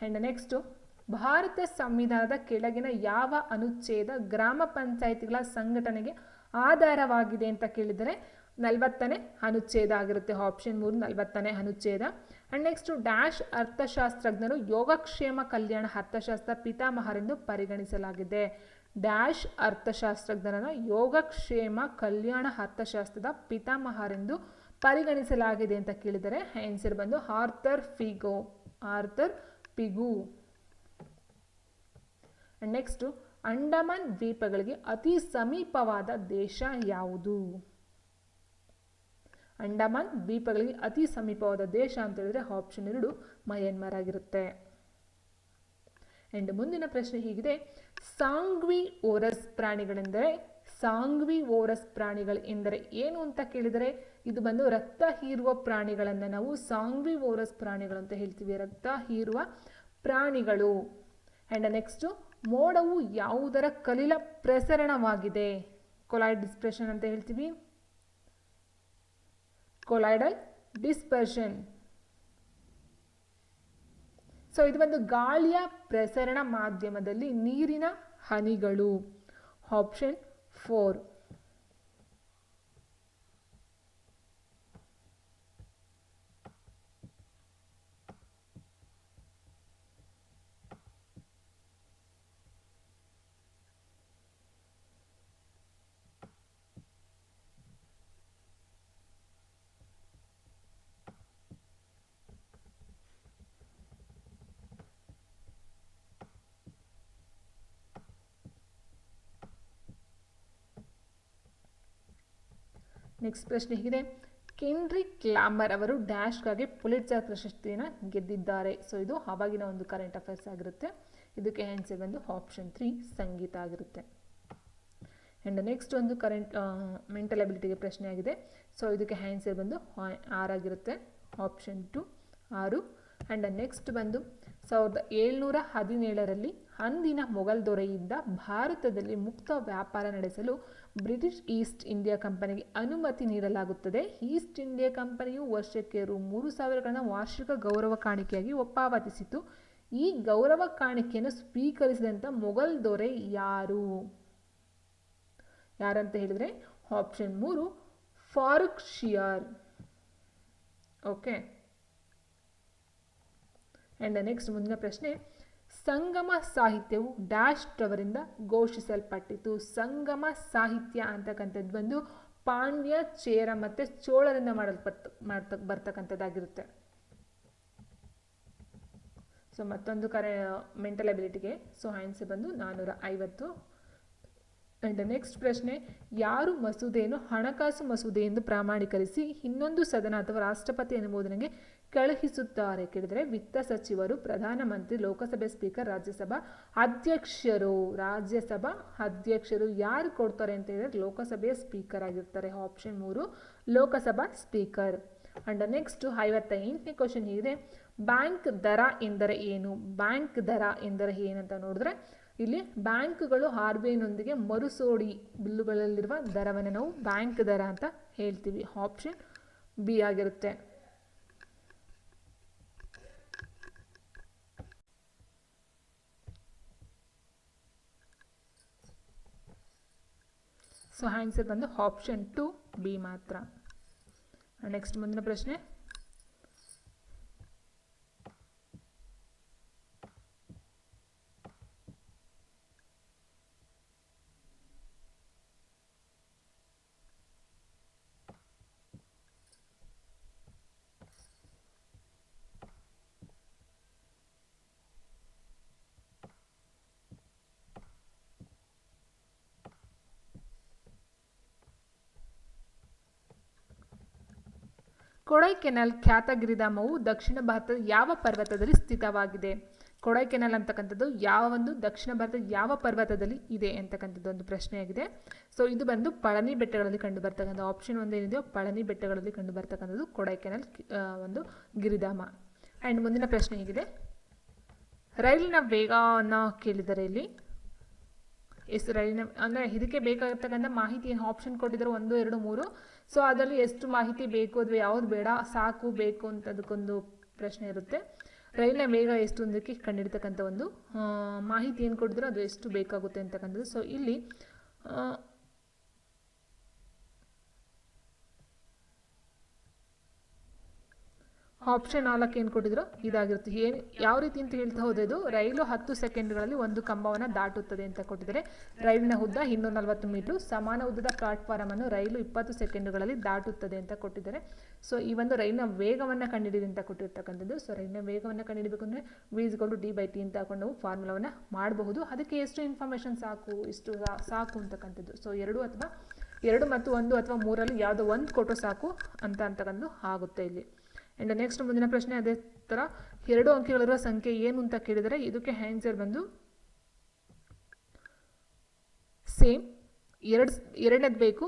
ಆ್ಯಂಡ್ ನೆಕ್ಸ್ಟು, ಭಾರತ ಸಂವಿಧಾನದ ಕೆಳಗಿನ ಯಾವ ಅನುಚ್ಛೇದ ಗ್ರಾಮ ಪಂಚಾಯಿತಿಗಳ ಸಂಘಟನೆಗೆ ಆಧಾರವಾಗಿದೆ ಅಂತ ಕೇಳಿದರೆ 40ನೇ ಅನುಚ್ಛೇದ ಆಗಿರುತ್ತೆ, ಆಪ್ಷನ್ 3 40ನೇ ಅನುಚ್ಛೇದ. ಆ್ಯಂಡ್ ನೆಕ್ಸ್ಟು, ಡ್ಯಾಶ್ ಅರ್ಥಶಾಸ್ತ್ರಜ್ಞರು ಯೋಗಕ್ಷೇಮ ಕಲ್ಯಾಣ ಅರ್ಥಶಾಸ್ತ್ರ ಪಿತಾಮಹರೆಂದು ಪರಿಗಣಿಸಲಾಗಿದೆ. ಡ್ಯಾಶ್ ಅರ್ಥಶಾಸ್ತ್ರಜ್ಞರನ್ನು ಯೋಗಕ್ಷೇಮ ಕಲ್ಯಾಣ ಅರ್ಥಶಾಸ್ತ್ರದ ಪಿತಾಮಹರೆಂದು ಪರಿಗಣಿಸಲಾಗಿದೆ ಅಂತ ಕೇಳಿದರೆ ಆನ್ಸರ್ ಬಂದು ಆರ್ಥರ್ ಪಿಗು. ನೆಕ್ಸ್ಟು, ಅಂಡಮಾನ್ ದ್ವೀಪಗಳಿಗೆ ಅತಿ ಸಮೀಪವಾದ ದೇಶ ಯಾವುದು? ಅಂಡಮಾನ್ ದ್ವೀಪಗಳಿಗೆ ಅತಿ ಸಮೀಪವಾದ ದೇಶ ಅಂತ ಹೇಳಿದ್ರೆ ಆಪ್ಷನ್ 2 ಮಯನ್ಮಾರ್ ಆಗಿರುತ್ತೆ. ಆ್ಯಂಡ್ ಮುಂದಿನ ಪ್ರಶ್ನೆ ಹೀಗಿದೆ, ಸಾಂಗ್ವಿವೋರಸ್ ಪ್ರಾಣಿಗಳು ಎಂದರೆ ಏನು ಅಂತ ಕೇಳಿದರೆ ಇದು ಬಂದು ರಕ್ತ ಹೀರುವ ಪ್ರಾಣಿಗಳನ್ನು ನಾವು ಸಾಂಗ್ವಿವೋರಸ್ ಪ್ರಾಣಿಗಳು ಅಂತ ಹೇಳ್ತೀವಿ, ರಕ್ತ ಹೀರುವ ಪ್ರಾಣಿಗಳು. ಆ್ಯಂಡ್ ನೆಕ್ಸ್ಟು, ಮೋಡವು ಯಾವುದರ ಕಲಿಲ ಪ್ರಸರಣವಾಗಿದೆ? ಕೊಲಾಯ್ಡ್ ಡಿಸ್ಪರ್ಷನ್ ಅಂತ ಹೇಳ್ತೀವಿ, ಕೊಲಾಯ್ಡಲ್ ಡಿಸ್ಪರ್ಷನ್. ಸೊ ಇದು ಒಂದು ಗಾಳಿಯ ಪ್ರಸರಣ ಮಾಧ್ಯಮದಲ್ಲಿ ನೀರಿನ ಹನಿಗಳು, ಆಪ್ಷನ್ 4. ನೆಕ್ಸ್ಟ್ ಪ್ರಶ್ನೆ ಹೀಗಿದೆ, ಕೆಂಡ್ರಿಕ್ ಲ್ಯಾಮರ್ ಅವರು ಡ್ಯಾಶ್ಗಾಗಿ ಪುಲಿಟ್ಜರ್ ಪ್ರಶಸ್ತಿಯನ್ನು ಗೆದ್ದಿದ್ದಾರೆ. ಸೊ ಇದು ಆವಾಗಿನ ಒಂದು ಕರೆಂಟ್ ಅಫೇರ್ಸ್ ಆಗಿರುತ್ತೆ. ಇದಕ್ಕೆ ಆನ್ಸರ್ ಬಂದು ಆಪ್ಷನ್ 3 ಸಂಗೀತ ಆಗಿರುತ್ತೆ. ಆ್ಯಂಡ್ ನೆಕ್ಸ್ಟ್ ಒಂದು ಮೆಂಟಲ್ ಅಬಿಲಿಟಿಗೆ ಪ್ರಶ್ನೆ ಆಗಿದೆ. ಸೊ ಇದಕ್ಕೆ ಆನ್ಸರ್ ಬಂದು 6 ಆಗಿರುತ್ತೆ, ಆಪ್ಷನ್ 2 6. ಆ್ಯಂಡ್ ನೆಕ್ಸ್ಟ್ ಬಂದು 1717ರಲ್ಲಿ ಅಂದಿನ ಮೊಘಲ್ ದೊರೆಯಿಂದ ಭಾರತದಲ್ಲಿ ಮುಕ್ತ ವ್ಯಾಪಾರ ನಡೆಸಲು ಬ್ರಿಟಿಷ್ ಈಸ್ಟ್ ಇಂಡಿಯಾ ಕಂಪನಿಗೆ ಅನುಮತಿ ನೀಡಲಾಗುತ್ತದೆ. ಈಸ್ಟ್ ಇಂಡಿಯಾ ಕಂಪನಿಯು ವರ್ಷಕ್ಕೆ ರೂ. 3000 ವಾರ್ಷಿಕ ಗೌರವ ಕಾಣಿಕೆಯಾಗಿ ಪಾವತಿಸಿತು. ಈ ಗೌರವ ಕಾಣಿಕೆಯನ್ನು ಸ್ವೀಕರಿಸಿದಂಥ ಮೊಘಲ್ ದೊರೆ ಯಾರು? ಯಾರಂತ ಹೇಳಿದರೆ option 3 Farrukh Siyar. Okay. And next ಮುಂದಿನ ಪ್ರಶ್ನೆ, ಸಂಗಮ ಸಾಹಿತ್ಯವು ಡ್ಯಾಶ್ ರವರಿಂದ ಘೋಷಿಸಲ್ಪಟ್ಟಿತು. ಸಂಗಮ ಸಾಹಿತ್ಯ ಅಂತಕ್ಕಂಥದ್ದು ಬಂದು ಪಾಂಡ್ಯ, ಚೇರ ಮತ್ತು ಚೋಳರಿಂದ ಬರ್ತಕ್ಕಂಥದ್ದಾಗಿರುತ್ತೆ. ಸೊ ಮತ್ತೊಂದು ಮೆಂಟಲ್ ಅಬಿಲಿಟಿಗೆ. ಸೊ ಆನ್ಸರ್ ಬಂದು 450. ಆ್ಯಂಡ್ ನೆಕ್ಸ್ಟ್ ಪ್ರಶ್ನೆ, ಯಾರು ಮಸೂದೆಯನ್ನು ಹಣಕಾಸು ಮಸೂದೆ ಎಂದು ಪ್ರಾಮಾಣೀಕರಿಸಿ ಇನ್ನೊಂದು ಸದನ ಅಥವಾ ರಾಷ್ಟ್ರಪತಿ ಅನುಮೋದನೆಗೆ ಕಳುಹಿಸುತ್ತಾರೆ ಕೇಳಿದರೆ ವಿತ್ತ ಸಚಿವರು, ಪ್ರಧಾನಮಂತ್ರಿ, ಲೋಕಸಭೆ ಸ್ಪೀಕರ್, ರಾಜ್ಯಸಭಾ ಅಧ್ಯಕ್ಷರು. ಯಾರು ಕೊಡ್ತಾರೆ ಅಂತ ಹೇಳಿದ್ರೆ ಲೋಕಸಭೆಯ ಸ್ಪೀಕರ್ ಆಗಿರ್ತಾರೆ. Option 3 Lok Sabha speaker. And next 58ನೇ ಕ್ವಶನ್ ಇದೆ, ಬ್ಯಾಂಕ್ ದರ ಎಂದರೆ ಏನು? ಬ್ಯಾಂಕ್ ದರ ಎಂದರೆ ಏನಂತ ನೋಡಿದ್ರೆ ಇಲ್ಲಿ ಬ್ಯಾಂಕ್ಗಳು RBIನೊಂದಿಗೆ ಮರುಸೋಡಿ ಬಿಲ್ಲುಗಳಲ್ಲಿರುವ ದರವನ್ನು ನಾವು ಬ್ಯಾಂಕ್ ದರ ಅಂತ ಹೇಳ್ತೀವಿ. ಆಪ್ಷನ್ ಬಿ ಆಗಿರುತ್ತೆ. ಸೊ ಆನ್ಸರ್ ಬಂದು ಆಪ್ಷನ್ 2 ಬಿ ಮಾತ್ರ. ನೆಕ್ಸ್ಟ್ ಮುಂದಿನ ಪ್ರಶ್ನೆ, ಕೊಡೈಕೆನಾಲ್ ಖ್ಯಾತ ಗಿರಿಧಾಮವು ದಕ್ಷಿಣ ಭಾರತದ ಯಾವ ಪರ್ವತದಲ್ಲಿ ಸ್ಥಿತವಾಗಿದೆ? ಕೊಡೈಕೆನಾಲ್ ಅಂತಕ್ಕಂಥದ್ದು ದಕ್ಷಿಣ ಭಾರತದ ಯಾವ ಪರ್ವತದಲ್ಲಿ ಇದೆ ಅಂತಕ್ಕಂಥದ್ದು ಒಂದು ಪ್ರಶ್ನೆಯಾಗಿದೆ. ಸೊ ಇದು ಬಂದು ಪಳನಿ ಬೆಟ್ಟಗಳಲ್ಲಿ ಕಂಡು ಬರ್ತಕ್ಕಂಥ ಆಪ್ಷನ್ 1 ಏನಿದೆಯೋ ಪಳನಿ ಬೆಟ್ಟಗಳಲ್ಲಿ ಕಂಡು ಬರ್ತಕ್ಕಂಥದ್ದು ಕೊಡೈಕೆನಾಲ್ ಒಂದು ಗಿರಿಧಾಮ. ಆ್ಯಂಡ್ ಮುಂದಿನ ಪ್ರಶ್ನೆ ಹೇಗಿದೆ, ರೈಲಿನ ವೇಗವನ್ನು ಕೇಳಿದರೆ ಇಲ್ಲಿ ರೈಲಿನ ಅಂದರೆ ಇದಕ್ಕೆ ಬೇಕಾಗಿರ್ತಕ್ಕಂಥ ಮಾಹಿತಿ ಆಪ್ಷನ್ ಕೊಟ್ಟಿದ್ದಾರೆ 1, 2, 3. ಸೊ ಅದರಲ್ಲಿ ಎಷ್ಟು ಮಾಹಿತಿ ಬೇಕು ಅಥವಾ ಯಾವುದು ಬೇಡ, ಸಾಕು, ಬೇಕು ಅಂತ ಅದಕ್ಕೊಂದು ಪ್ರಶ್ನೆ ಇರುತ್ತೆ. ರೈಲಿನ ವೇಗ ಎಷ್ಟು ಅನ್ನೋದಕ್ಕೆ ಕಂಡಿಡ್ತಕ್ಕಂಥ ಒಂದು ಮಾಹಿತಿ ಏನು ಕೊಟ್ಟಿದ್ರು ಅದು ಎಷ್ಟು ಬೇಕಾಗುತ್ತೆ ಅಂತಕ್ಕಂಥದ್ದು. ಸೊ ಇಲ್ಲಿ ಆಪ್ಷನ್ 4 ಏನು ಕೊಟ್ಟಿದ್ರು ಇದಾಗಿರುತ್ತೆ. ಯಾವ ರೀತಿ ಅಂತ ಹೇಳ್ತಾ ಹೋದ್ರೆ ಇದು ರೈಲು 10 ಸೆಕೆಂಡ್ಗಳಲ್ಲಿ ಒಂದು ಕಂಬವನ್ನು ದಾಟುತ್ತದೆ ಅಂತ ಕೊಟ್ಟಿದ್ದಾರೆ. ರೈಲಿನ ಉದ್ದ 240 ಮೀಟರ್, ಸಮಾನ ಉದ್ದದ ಪ್ಲಾಟ್ಫಾರ್ಮ್ ಅನ್ನು ರೈಲು 20 ಸೆಕೆಂಡ್ಗಳಲ್ಲಿ ದಾಟುತ್ತದೆ ಅಂತ ಕೊಟ್ಟಿದ್ದಾರೆ. ಸೊ ಈ ಒಂದು ರೈಲಿನ ವೇಗವನ್ನು ಕಂಡುಹಿಡಿದು ಅಂತ ಕೊಟ್ಟಿರ್ತಕ್ಕಂಥದ್ದು. ಸೊ ರೈಲಿನ ವೇಗವನ್ನು ಕಂಡುಹಿಡಬೇಕು ಅಂದರೆ v=d/t ಅಂತ ಹಾಕೊಂಡು ನಾವು ಫಾರ್ಮುಲಾವನ್ನು ಮಾಡಬಹುದು. ಅದಕ್ಕೆ ಎಷ್ಟು ಇನ್ಫಾರ್ಮೇಷನ್ ಇಷ್ಟು ಸಾಕು ಅಂತಕ್ಕಂಥದ್ದು. ಸೊ 2 ಮತ್ತು 1 ಅಥವಾ 3ರಲ್ಲಿ ಯಾವುದೋ ಒಂದು ಕೊಟ್ಟರು ಸಾಕು ಅಂತಕ್ಕಂಥದ್ದು ಆಗುತ್ತೆ ಇಲ್ಲಿ. ಆ್ಯಂಡ್ ನೆಕ್ಸ್ಟ್ ಮುಂದಿನ ಪ್ರಶ್ನೆ ಅದೇ ಥರ 2 ಅಂಕೆಗಳಿರುವ ಸಂಖ್ಯೆ ಏನು ಅಂತ ಕೇಳಿದರೆ ಇದಕ್ಕೆ ಆನ್ಸರ್ ಬಂದು ಸೇಮ್ ಎರಡನೇದು ಬೇಕು.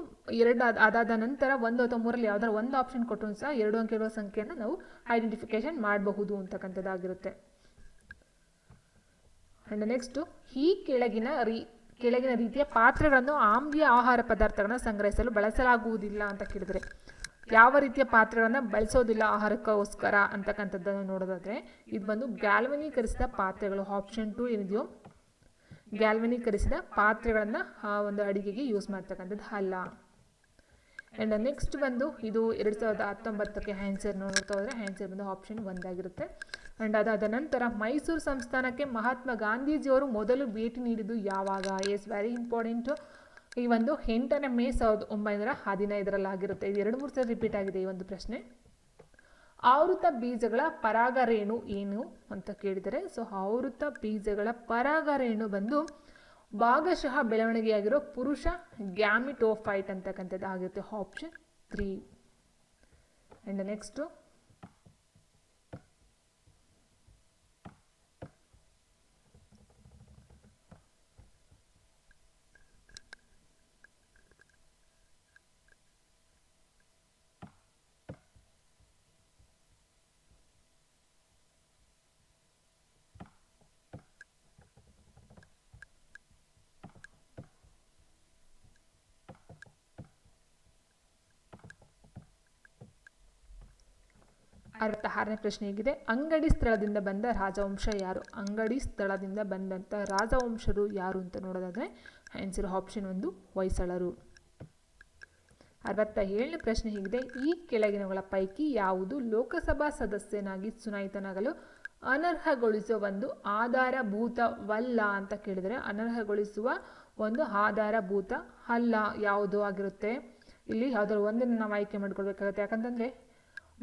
ಅದಾದ ನಂತರ 1 ಅಥವಾ 3ರಲ್ಲಿ ಯಾವ್ದಾರು ಒಂದು ಆಪ್ಷನ್ ಕೊಟ್ಟರು ಸಹ 2 ಅಂಕೆಗಳ ಸಂಖ್ಯೆಯನ್ನು ನಾವು ಐಡೆಂಟಿಫಿಕೇಶನ್ ಮಾಡಬಹುದು ಅಂತಕ್ಕಂಥದ್ದಾಗಿರುತ್ತೆ. ಆ್ಯಂಡ್ ನೆಕ್ಸ್ಟು ಈ ಕೆಳಗಿನ ರೀತಿಯ ಪಾತ್ರೆಗಳನ್ನು ಆಮ್ಲೀಯ ಆಹಾರ ಪದಾರ್ಥಗಳನ್ನು ಸಂಗ್ರಹಿಸಲು ಬಳಸಲಾಗುವುದಿಲ್ಲ ಅಂತ ಕೇಳಿದರೆ ಯಾವ ರೀತಿಯ ಪಾತ್ರೆಗಳನ್ನು ಬಳಸೋದಿಲ್ಲ ಆಹಾರಕ್ಕೋಸ್ಕರ ಅಂತಕ್ಕಂಥದ್ದನ್ನು ನೋಡೋದಾದರೆ ಇದು ಬಂದು ಗ್ಯಾಲ್ವನೀಕರಿಸಿದ ಪಾತ್ರೆಗಳು. ಆಪ್ಷನ್ 2 ಏನಿದೆಯೋ ಗ್ಯಾಲ್ವನೀಕರಿಸಿದ ಪಾತ್ರೆಗಳನ್ನು ಒಂದು ಅಡಿಗೆಗೆ ಯೂಸ್ ಮಾಡ್ತಕ್ಕಂಥದ್ದು ಅಲ್ಲ. ಆ್ಯಂಡ್ ನೆಕ್ಸ್ಟ್ ಬಂದು ಇದು 2019ಕ್ಕೆ ಆನ್ಸರ್ ನೋಡ್ತಾ ಹೋದರೆ ಆನ್ಸರ್ ಬಂದು ಆಪ್ಷನ್ 1 ಆಗಿರುತ್ತೆ. ಆ್ಯಂಡ್ ಅದಾದ ನಂತರ ಮೈಸೂರು ಸಂಸ್ಥಾನಕ್ಕೆ ಮಹಾತ್ಮ ಗಾಂಧೀಜಿಯವರು ಮೊದಲು ಭೇಟಿ ನೀಡಿದ್ದು ಯಾವಾಗ? Yes very important. ಈ ಒಂದು 8ನೇ ಮೇ 1915 ಇದು 2-3 ಸಲ ರಿಪೀಟ್ ಆಗಿದೆ ಈ ಒಂದು ಪ್ರಶ್ನೆ. ಆವೃತ ಬೀಜಗಳ ಪರಾಗರೇಣು ಏನು ಅಂತ ಕೇಳಿದರೆ ಸೊ ಆವೃತ ಬೀಜಗಳ ಪರಾಗರೇಣು ಬಂದು ಭಾಗಶಃ ಬೆಳವಣಿಗೆಯಾಗಿರೋ ಪುರುಷ ಗ್ಯಾಮಿಟೋಫೈಟ್ ಅಂತಕ್ಕಂಥದ್ದು ಆಗಿರುತ್ತೆ. ಆಪ್ಷನ್ 3. ಆ್ಯಂಡ್ ನೆಕ್ಸ್ಟು 66ನೇ ಪ್ರಶ್ನೆ ಹೇಗಿದೆ, ಅಂಗಡಿ ಸ್ಥಳದಿಂದ ಬಂದ ರಾಜವಂಶ ಯಾರು? ಅಂಗಡಿ ಸ್ಥಳದಿಂದ ಬಂದಂಥ ರಾಜವಂಶರು ಯಾರು ಅಂತ ನೋಡೋದಾದರೆ ಆನ್ಸರ್ ಆಪ್ಷನ್ 1 ಹೊಯ್ಸಳರು. 67ನೇ ಪ್ರಶ್ನೆ ಹೇಗಿದೆ, ಈ ಕೆಳಗಿನವುಗಳ ಪೈಕಿ ಯಾವುದು ಲೋಕಸಭಾ ಸದಸ್ಯನಾಗಿ ಚುನಾಯಿತನಾಗಲು ಅನರ್ಹಗೊಳಿಸುವ ಒಂದು ಆಧಾರಭೂತವಲ್ಲ ಅಂತ ಕೇಳಿದರೆ, ಅನರ್ಹಗೊಳಿಸುವ ಒಂದು ಆಧಾರಭೂತ ಅಲ್ಲ ಯಾವುದು ಆಗಿರುತ್ತೆ? ಇಲ್ಲಿ ಯಾವುದಾದ್ರು ಒಂದನ್ನು ನಾವು ಆಯ್ಕೆ ಮಾಡಿಕೊಳ್ಬೇಕಾಗುತ್ತೆ. ಯಾಕಂತಂದರೆ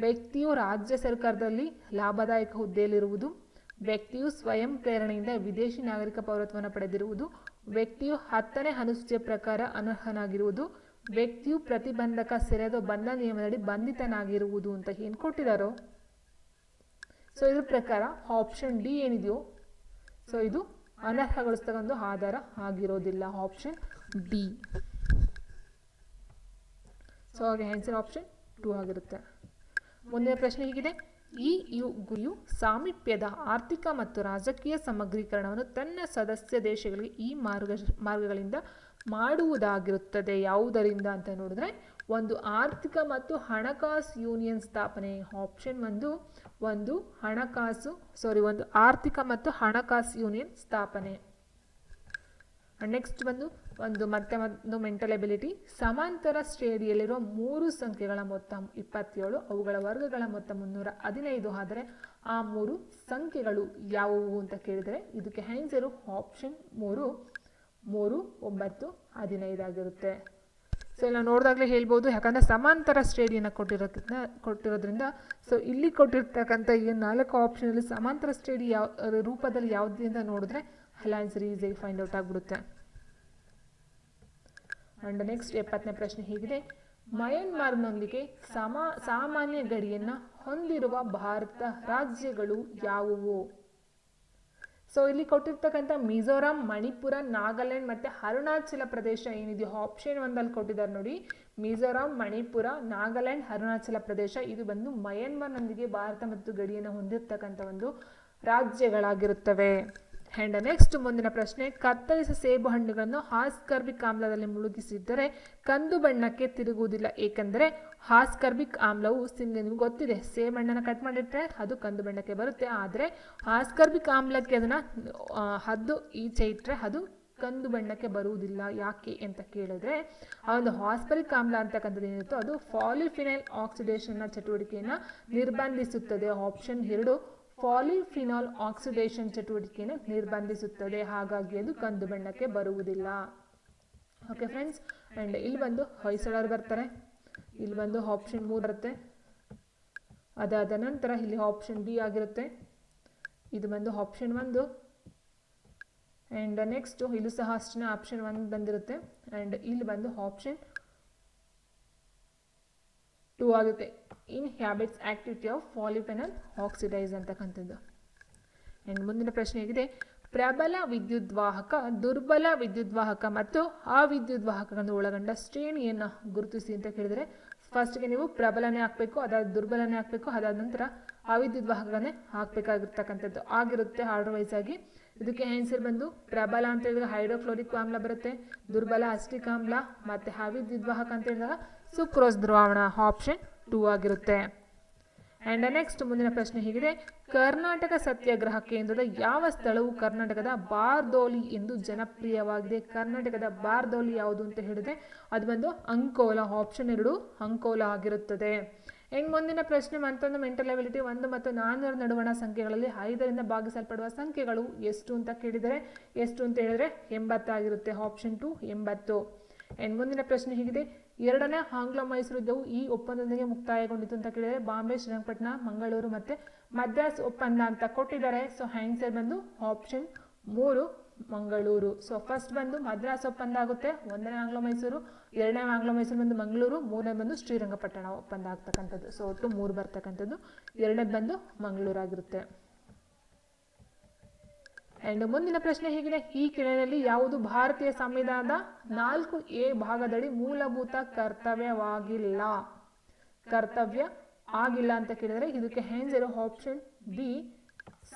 ವ್ಯಕ್ತಿಯು ರಾಜ್ಯ ಸರ್ಕಾರದಲ್ಲಿ ಲಾಭದಾಯಕ ಹುದ್ದೆಯಲ್ಲಿರುವುದು, ವ್ಯಕ್ತಿಯು ಸ್ವಯಂ ಪ್ರೇರಣೆಯಿಂದ ವಿದೇಶಿ ನಾಗರಿಕ ಪೌರತ್ವವನ್ನು ಪಡೆದಿರುವುದು, ವ್ಯಕ್ತಿಯು 10ನೇ ಅನುಸೂಚಿಯ ಪ್ರಕಾರ ಅನರ್ಹನಾಗಿರುವುದು, ವ್ಯಕ್ತಿಯು ಪ್ರತಿಬಂಧಕ ಸೆರೆದು ಬಂಧ ನಿಯಮದಡಿ ಬಂಧಿತನಾಗಿರುವುದು ಅಂತ ಏನು ಕೊಟ್ಟಿದ್ದಾರೋ, ಸೊ ಇದ್ರ ಪ್ರಕಾರ ಆಪ್ಷನ್ ಡಿ ಏನಿದೆಯೋ ಸೊ ಇದು ಅನರ್ಹಗೊಳಿಸ್ತಕ್ಕಂಥ ಆಧಾರ ಆಗಿರೋದಿಲ್ಲ. Option D. ಸೊ ಹಾಗೆ ಆನ್ಸರ್ ಆಪ್ಷನ್ 2 ಆಗಿರುತ್ತೆ. ಮುಂದಿನ ಪ್ರಶ್ನೆ ಹೀಗಿದೆ, ಈ ಗುರಿಯು ಸಾಮೀಪ್ಯದ ಆರ್ಥಿಕ ಮತ್ತು ರಾಜಕೀಯ ಸಮಗ್ರೀಕರಣವನ್ನು ತನ್ನ ಸದಸ್ಯ ದೇಶಗಳಿಗೆ ಈ ಮಾರ್ಗಗಳಿಂದ ಮಾಡುವುದಾಗಿರುತ್ತದೆ. ಯಾವುದರಿಂದ ಅಂತ ನೋಡಿದ್ರೆ ಒಂದು ಆರ್ಥಿಕ ಮತ್ತು ಹಣಕಾಸು ಯೂನಿಯನ್ ಸ್ಥಾಪನೆ. ಆಪ್ಷನ್ 1 ಒಂದು ಆರ್ಥಿಕ ಮತ್ತು ಹಣಕಾಸು ಯೂನಿಯನ್ ಸ್ಥಾಪನೆ. ನೆಕ್ಸ್ಟ್ ಒಂದು ಮೆಂಟಲ್ ಎಬಿಲಿಟಿ. ಸಮಾಂತರ ಶ್ರೇಣಿಯಲ್ಲಿರುವ 3 ಸಂಖ್ಯೆಗಳ ಮೊತ್ತ 27, ಅವುಗಳ ವರ್ಗಗಳ ಮೊತ್ತ 315 ಆದರೆ ಆ 3 ಸಂಖ್ಯೆಗಳು ಯಾವುವು ಅಂತ ಕೇಳಿದರೆ ಇದಕ್ಕೆ ಆನ್ಸರು ಆಪ್ಷನ್ 3 9 15 ಆಗಿರುತ್ತೆ. ಸೊ ನಾವು ನೋಡಿದಾಗಲೇ ಹೇಳ್ಬೋದು, ಯಾಕಂದರೆ ಸಮಾಂತರ ಶ್ರೇಣಿಯನ್ನು ಕೊಟ್ಟಿರೋದ್ರಿಂದ ಸೊ ಇಲ್ಲಿ ಕೊಟ್ಟಿರ್ತಕ್ಕಂಥ ಈ 4 ಆಪ್ಷನಲ್ಲಿ ಸಮಾಂತರ ಶ್ರೇಣಿ ರೂಪದಲ್ಲಿ ಯಾವುದು ಅಂತ ನೋಡಿದ್ರೆ ಆನ್ಸರ್ ಈಸಿಯಾಗಿ ಫೈಂಡ್ ಔಟ್ ಆಗಿಬಿಡುತ್ತೆ. ಅಂಡ್ ನೆಕ್ಸ್ಟ್ 70ನೇ ಪ್ರಶ್ನೆ ಹೀಗಿದೆ, ಮಯನ್ಮಾರ್ನೊಂದಿಗೆ ಸಾಮಾನ್ಯ ಗಡಿಯನ್ನು ಹೊಂದಿರುವ ಭಾರತ ರಾಜ್ಯಗಳು ಯಾವುವು? ಸೊ ಇಲ್ಲಿ ಕೊಟ್ಟಿರ್ತಕ್ಕಂಥ ಮಿಜೋರಾಂ, ಮಣಿಪುರ, ನಾಗಾಲ್ಯಾಂಡ್ ಮತ್ತು ಅರುಣಾಚಲ ಪ್ರದೇಶ ಏನಿದೆಯೋ ಆಪ್ಷನ್ 1 ಕೊಟ್ಟಿದ್ದಾರೆ ನೋಡಿ. ಮಿಜೋರಾಂ, ಮಣಿಪುರ, ನಾಗಾಲ್ಯಾಂಡ್, ಅರುಣಾಚಲ ಪ್ರದೇಶ ಇದು ಬಂದು ಮಯನ್ಮಾರ್ನೊಂದಿಗೆ ಭಾರತ ಮತ್ತು ಗಡಿಯನ್ನು ಹೊಂದಿರತಕ್ಕಂಥ ಒಂದು ರಾಜ್ಯಗಳಾಗಿರುತ್ತವೆ. ಆ್ಯಂಡ್ ನೆಕ್ಸ್ಟ್ ಮುಂದಿನ ಪ್ರಶ್ನೆ, ಕತ್ತರಿಸಿದ ಸೇಬು ಹಣ್ಣುಗಳನ್ನು ಆಸ್ಕಾರ್ಬಿಕ್ ಆಮ್ಲದಲ್ಲಿ ಮುಳುಗಿಸಿದ್ದರೆ ಕಂದು ಬಣ್ಣಕ್ಕೆ ತಿರುಗುವುದಿಲ್ಲ, ಏಕೆಂದರೆ ಆಸ್ಕಾರ್ಬಿಕ್ ಆಮ್ಲವು ನಿಮಗೆ ಗೊತ್ತಿದೆ, ಸೇಬು ಹಣ್ಣನ್ನು ಕಟ್ ಮಾಡಿಟ್ರೆ ಅದು ಕಂದು ಬಣ್ಣಕ್ಕೆ ಬರುತ್ತೆ. ಆದರೆ ಆಸ್ಕಾರ್ಬಿಕ್ ಆಮ್ಲಕ್ಕೆ ಅದನ್ನು ಹದ್ದು ಈಚೆ ಇಟ್ಟರೆ ಅದು ಕಂದು ಬಣ್ಣಕ್ಕೆ ಬರುವುದಿಲ್ಲ. ಯಾಕೆ ಅಂತ ಕೇಳಿದ್ರೆ ಆ ಒಂದು ಆಸ್ಕಾರ್ಬಿಕ್ ಆಮ್ಲ ಅಂತಕ್ಕಂಥದ್ದು ಏನಿರುತ್ತೋ ಅದು ಪಾಲಿಫಿನೈಲ್ ಆಕ್ಸಿಡೇಷನ್ನ ಚಟುವಟಿಕೆಯನ್ನು ನಿರ್ಬಂಧಿಸುತ್ತದೆ. ಆಪ್ಷನ್ 2 ಪಾಲಿಫಿನಾಲ್ ಆಕ್ಸಿಡೇಷನ್ ಚಟುವಟಿಕೆಯನ್ನು ನಿರ್ಬಂಧಿಸುತ್ತದೆ, ಹಾಗಾಗಿ ಅದು ಕಂದು ಬಣ್ಣಕ್ಕೆ ಬರುವುದಿಲ್ಲ. ಓಕೆ ಫ್ರೆಂಡ್ಸ್, ಆ್ಯಂಡ್ ಇಲ್ಲಿ ಹೊಯ್ಸಳರು ಬರ್ತಾರೆ, ಇಲ್ಲಿ ಆಪ್ಷನ್ 3 ಬರುತ್ತೆ. ಅದಾದ ನಂತರ ಇಲ್ಲಿ ಆಪ್ಷನ್ ಡಿ ಆಗಿರುತ್ತೆ, ಇದು ಆಪ್ಷನ್ 1. ಆ್ಯಂಡ್ ನೆಕ್ಸ್ಟ್ ಇಲ್ಲೂ ಸಹ ಅಷ್ಟೇ ಆಪ್ಷನ್ 1 ಬಂದಿರುತ್ತೆ. ಆ್ಯಂಡ್ ಇಲ್ಲಿ ಆಪ್ಷನ್ 2 ಆಗುತ್ತೆ. ಇನ್ಹ್ಯಾಬಿಟ್ಸ್ ಆಕ್ಟಿವಿಟಿ ಆಫ್ ಪಾಲಿಫಿನಾಲ್ ಆಕ್ಸಿಡೈಸ್ ಅಂತಕ್ಕಂಥದ್ದು. ಆ್ಯಂಡ್ ಮುಂದಿನ ಪ್ರಶ್ನೆ ಹೇಗಿದೆ, ಪ್ರಬಲ ವಿದ್ಯುದ್ವಾಹಕ, ದುರ್ಬಲ ವಿದ್ಯುದ್ವಾಹಕ ಮತ್ತು ಅವಿದ್ಯುದ್ವಾಹಕಗಳನ್ನು ಒಳಗೊಂಡ ಶ್ರೇಣಿಯನ್ನು ಗುರುತಿಸಿ ಅಂತ ಕೇಳಿದರೆ ಫಸ್ಟ್ಗೆ ನೀವು ಪ್ರಬಲನೇ ಹಾಕಬೇಕು, ಅದಾದ ದುರ್ಬಲನೇ ಹಾಕಬೇಕು, ಅದಾದ ನಂತರ ಅವಿದ್ಯುದ್ವಾಹಕಗಳನ್ನೇ ಹಾಕಬೇಕಾಗಿರ್ತಕ್ಕಂಥದ್ದು ಆಗಿರುತ್ತೆ ಆರ್ಡರ್ ವೈಸ್ ಆಗಿ. ಇದಕ್ಕೆ ಆನ್ಸರ್ ಪ್ರಬಲ ಅಂತ ಹೇಳಿದಾಗ ಹೈಡ್ರೋಕ್ಲೋರಿಕ್ ಆಮ್ಲ ಬರುತ್ತೆ, ದುರ್ಬಲ ಅಸ್ಟಿಕ್ ಆಮ್ಲ, ಮತ್ತು ಅವಿದ್ಯುದ್ವಾಹಕ ಅಂತ ಹೇಳಿದಾಗ ಸುಕ್ರೋಸ್ ದ್ರಾವಣ. ಆಪ್ಷನ್ 2 ಆಗಿರುತ್ತೆ. ಆ್ಯಂಡ್ ನೆಕ್ಸ್ಟ್ ಮುಂದಿನ ಪ್ರಶ್ನೆ ಹೀಗಿದೆ, ಕರ್ನಾಟಕ ಸತ್ಯಾಗ್ರಹ ಕೇಂದ್ರದ ಯಾವ ಸ್ಥಳವು ಕರ್ನಾಟಕದ ಬಾರ್ದೋಲಿ ಎಂದು ಜನಪ್ರಿಯವಾಗಿದೆ? ಕರ್ನಾಟಕದ ಬಾರ್ದೋಲಿ ಯಾವುದು ಅಂತ ಹೇಳಿದ್ರೆ ಅದು ಅಂಕೋಲಾ. ಆಪ್ಷನ್ 2 ಅಂಕೋಲಾ ಆಗಿರುತ್ತದೆ. ಆ್ಯಂಡ್ ಮುಂದಿನ ಪ್ರಶ್ನೆ ಮತ್ತೊಂದು ಮೆಂಟಲ್ ಎಬಿಲಿಟಿ. 1 ಮತ್ತು 400 ನಡುವಣ ಸಂಖ್ಯೆಗಳಲ್ಲಿ 5ರಿಂದ ಭಾಗಿಸಲ್ಪಡುವ ಸಂಖ್ಯೆಗಳು ಎಷ್ಟು ಅಂತ ಕೇಳಿದರೆ ಎಷ್ಟು ಅಂತ ಹೇಳಿದ್ರೆ 80 ಆಗಿರುತ್ತೆ. ಆಪ್ಷನ್ 2 80. ಆ್ಯಂಡ್ ಮುಂದಿನ ಪ್ರಶ್ನೆ ಹೀಗಿದೆ, 2ನೇ ಆಂಗ್ಲೋ ಮೈಸೂರು ಯುದ್ಧವು ಈ ಒಪ್ಪಂದದೊಂದಿಗೆ ಮುಕ್ತಾಯಗೊಂಡಿತು ಅಂತ ಕೇಳಿದರೆ ಬಾಂಬೆ, ಶ್ರೀರಂಗಪಟ್ಟಣ, ಮಂಗಳೂರು ಮತ್ತು ಮದ್ರಾಸ್ ಒಪ್ಪಂದ ಅಂತ ಕೊಟ್ಟಿದ್ದಾರೆ. So answer option 3 Mangaluru. So first Madras ಒಪ್ಪಂದ ಆಗುತ್ತೆ, 1ನೇ ಆಂಗ್ಲೋ ಮೈಸೂರು, 2ನೇ ಆಂಗ್ಲೋ ಮೈಸೂರು ಮಂಗಳೂರು, 3ನೇ ಶ್ರೀರಂಗಪಟ್ಟಣ ಒಪ್ಪಂದ ಆಗ್ತಕ್ಕಂಥದ್ದು. ಸೊ ಒಟ್ಟು 3 ಬರ್ತಕ್ಕಂಥದ್ದು, 2ನೇದು ಮಂಗಳೂರು ಆಗಿರುತ್ತೆ. ಆ್ಯಂಡ್ ಮುಂದಿನ ಪ್ರಶ್ನೆ ಹೀಗಿದೆ, ಈ ಕೆಳಗಿನಲ್ಲಿ ಯಾವುದು ಭಾರತೀಯ ಸಂವಿಧಾನದ 4A ಭಾಗದಡಿ ಮೂಲಭೂತ ಕರ್ತವ್ಯ ಆಗಿಲ್ಲ ಅಂತ ಕೇಳಿದರೆ ಇದಕ್ಕೆ ಆನ್ಸರ್ ಆಪ್ಷನ್ ಬಿ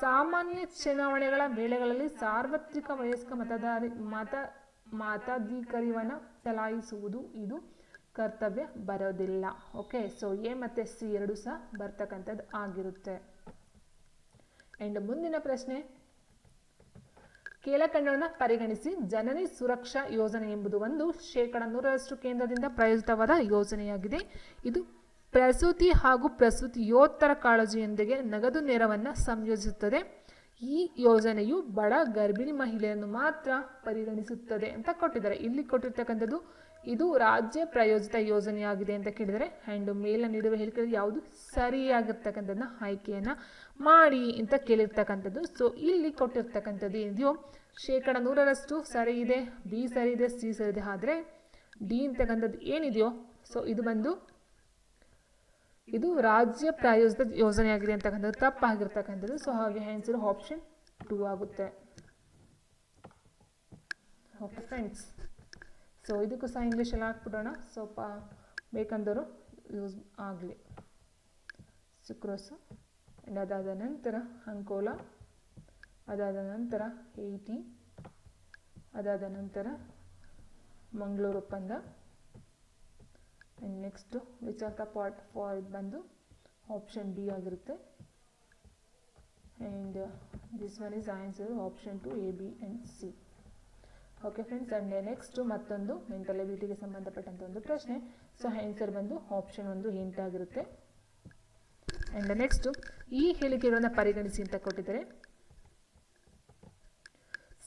ಸಾಮಾನ್ಯ ಚುನಾವಣೆಗಳ ವೇಳೆಗಳಲ್ಲಿ ಸಾರ್ವತ್ರಿಕ ವಯಸ್ಕ ಮತಾಧಿಕಾರವನ್ನು ಚಲಾಯಿಸುವುದು. ಇದು ಕರ್ತವ್ಯ ಬರೋದಿಲ್ಲ. ಓಕೆ, ಸೊ ಎ ಮತ್ತು ಸಿ ಎರಡು ಸಹ ಬರ್ತಕ್ಕಂಥದ್ದು ಆಗಿರುತ್ತೆ. ಆ್ಯಂಡ್ ಮುಂದಿನ ಪ್ರಶ್ನೆ, ಕೆಳಕಂಡನ್ನು ಪರಿಗಣಿಸಿ. ಜನನಿ ಸುರಕ್ಷಾ ಯೋಜನೆ ಎಂಬುದು ಒಂದು 100% ಕೇಂದ್ರದಿಂದ ಪ್ರಾಯೋಜಿತವಾದ ಯೋಜನೆಯಾಗಿದೆ. ಇದು ಪ್ರಸೂತಿ ಹಾಗೂ ಪ್ರಸೂತಿಯೋತ್ತರ ಕಾಳಜಿಯೊಂದಿಗೆ ನಗದು ನೆರವನ್ನು ಸಂಯೋಜಿಸುತ್ತದೆ. ಈ ಯೋಜನೆಯು ಬಡ ಗರ್ಭಿಣಿ ಮಹಿಳೆಯನ್ನು ಮಾತ್ರ ಪರಿಗಣಿಸುತ್ತದೆ ಅಂತ ಕೊಟ್ಟಿದ್ದಾರೆ. ಇಲ್ಲಿ ಕೊಟ್ಟಿರ್ತಕ್ಕಂಥದ್ದು ಇದು ರಾಜ್ಯ ಪ್ರಾಯೋಜಿತ ಯೋಜನೆಯಾಗಿದೆ ಅಂತ ಕೇಳಿದರೆ, ಆ್ಯಂಡ್ ಮೇಲಿನ ನೀಡುವ ಹೇಳಿಕೆಯಲ್ಲಿ ಯಾವುದು ಸರಿಯಾಗಿರ್ತಕ್ಕಂಥದ್ದನ್ನ ಆಯ್ಕೆಯನ್ನು ಮಾಡಿ ಅಂತ ಕೇಳಿರ್ತಕ್ಕಂಥದ್ದು. ಸೊ ಇಲ್ಲಿ ಕೊಟ್ಟಿರ್ತಕ್ಕಂಥದ್ದು ಏನಿದೆಯೋ 100% ಸರಿ ಇದೆ, ಬಿ ಸರಿ ಇದೆ, ಸಿ ಸರಿ ಇದೆ. ಆದರೆ ಡಿ ಅಂತಕ್ಕಂಥದ್ದು ಏನಿದೆಯೋ ಸೊ ಇದು ರಾಜ್ಯ ಪ್ರಾಯೋಜಿತ ಯೋಜನೆಯಾಗಿದೆ ಅಂತಕ್ಕಂಥದ್ದು ತಪ್ಪಾಗಿರ್ತಕ್ಕಂಥದ್ದು. ಸೊ ಹಾಗೆ ಆನ್ಸರ್ ಆಪ್ಷನ್ 2 ಆಗುತ್ತೆ. ಓಕೆ ಫ್ರೆಂಡ್ಸ್, ಸೊ ಇದಕ್ಕೂ ಸಹ ಇಂಗ್ಲೀಷಲ್ಲಿ ಹಾಕ್ಬಿಡೋಣ, ಸ್ವಲ್ಪ ಬೇಕಂದವರು ಯೂಸ್ ಆಗಲಿ. ಸುಕ್ರೋಸು, ಅದಾದ ನಂತರ ಅಂಕೋಲಾ, ಅದಾದ ನಂತರ ಹೇಟಿ, ಅದಾದ ನಂತರ ಮಂಗಳೂರು ಒಪ್ಪಂದ. And next which of the part for ಇದು ಬಂದು ಆಪ್ಷನ್ ಬಿ ಆಗಿರುತ್ತೆ. And this one is answer option 2 A B and C. Okay friends, and next ಮತ್ತೊಂದು ಮೆಂಟಲ್ ಎಬಿಲಿಟಿಗೆ ಸಂಬಂಧಪಟ್ಟಂಥ ಒಂದು ಪ್ರಶ್ನೆ. ಸೊ ಆನ್ಸರ್ ಬಂದು ಆಪ್ಷನ್ 1 ಎಂಟಾಗಿರುತ್ತೆ. ಆ್ಯಂಡ್ ನೆಕ್ಸ್ಟು ಈ ಹೇಳಿಕೆಗಳನ್ನು ಪರಿಗಣಿಸಿ ಅಂತ ಕೊಟ್ಟಿದ್ದಾರೆ.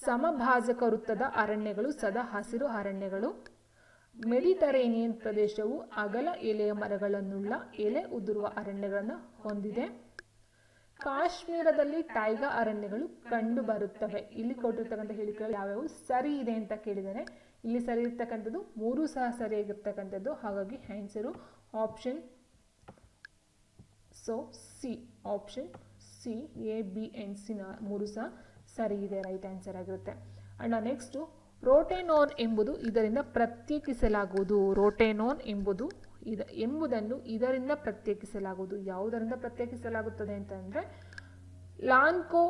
ಸಮಭಾಜಕ ವೃತ್ತದ ಅರಣ್ಯಗಳು ಸದಾ ಹಸಿರು ಅರಣ್ಯಗಳು. ಮೆಡಿಟರೇನಿಯನ್ ಪ್ರದೇಶವು ಅಗಲ ಎಲೆಯ ಮರಗಳನ್ನುಳ್ಳ ಎಲೆ ಉದುರುವ ಅರಣ್ಯಗಳನ್ನು ಹೊಂದಿದೆ. ಕಾಶ್ಮೀರದಲ್ಲಿ ಟೈಗಾ ಅರಣ್ಯಗಳು ಕಂಡು ಬರುತ್ತವೆ. ಇಲ್ಲಿ ಕೊಟ್ಟಿರ್ತಕ್ಕಂಥ ಹೇಳಿಕೆಗಳು ಯಾವ್ಯಾವು ಸರಿ ಇದೆ ಅಂತ ಕೇಳಿದರೆ, ಇಲ್ಲಿ ಸರಿ ಇರ್ತಕ್ಕಂಥದ್ದು 3 ಸಹ ಸರಿಯಾಗಿರ್ತಕ್ಕಂಥದ್ದು. ಹಾಗಾಗಿ answer option C, option C, A B and C 3 ಸಹ ಸರಿ ಇದೆ, ರೈಟ್ ಆನ್ಸರ್ ಆಗಿರುತ್ತೆ. ಅಂಡ್ ನೆಕ್ಸ್ಟು ರೋಟೆನೋನ್ ಎಂಬುದು ಇದರಿಂದ ಪ್ರತ್ಯೇಕಿಸಲಾಗುವುದು. ರೋಟೆನೋನ್ ಎಂಬುದನ್ನು ಇದರಿಂದ ಪ್ರತ್ಯೇಕಿಸಲಾಗುವುದು. ಯಾವುದರಿಂದ ಪ್ರತ್ಯೇಕಿಸಲಾಗುತ್ತದೆ ಅಂತಂದರೆ ಲಾನ್ಕೋ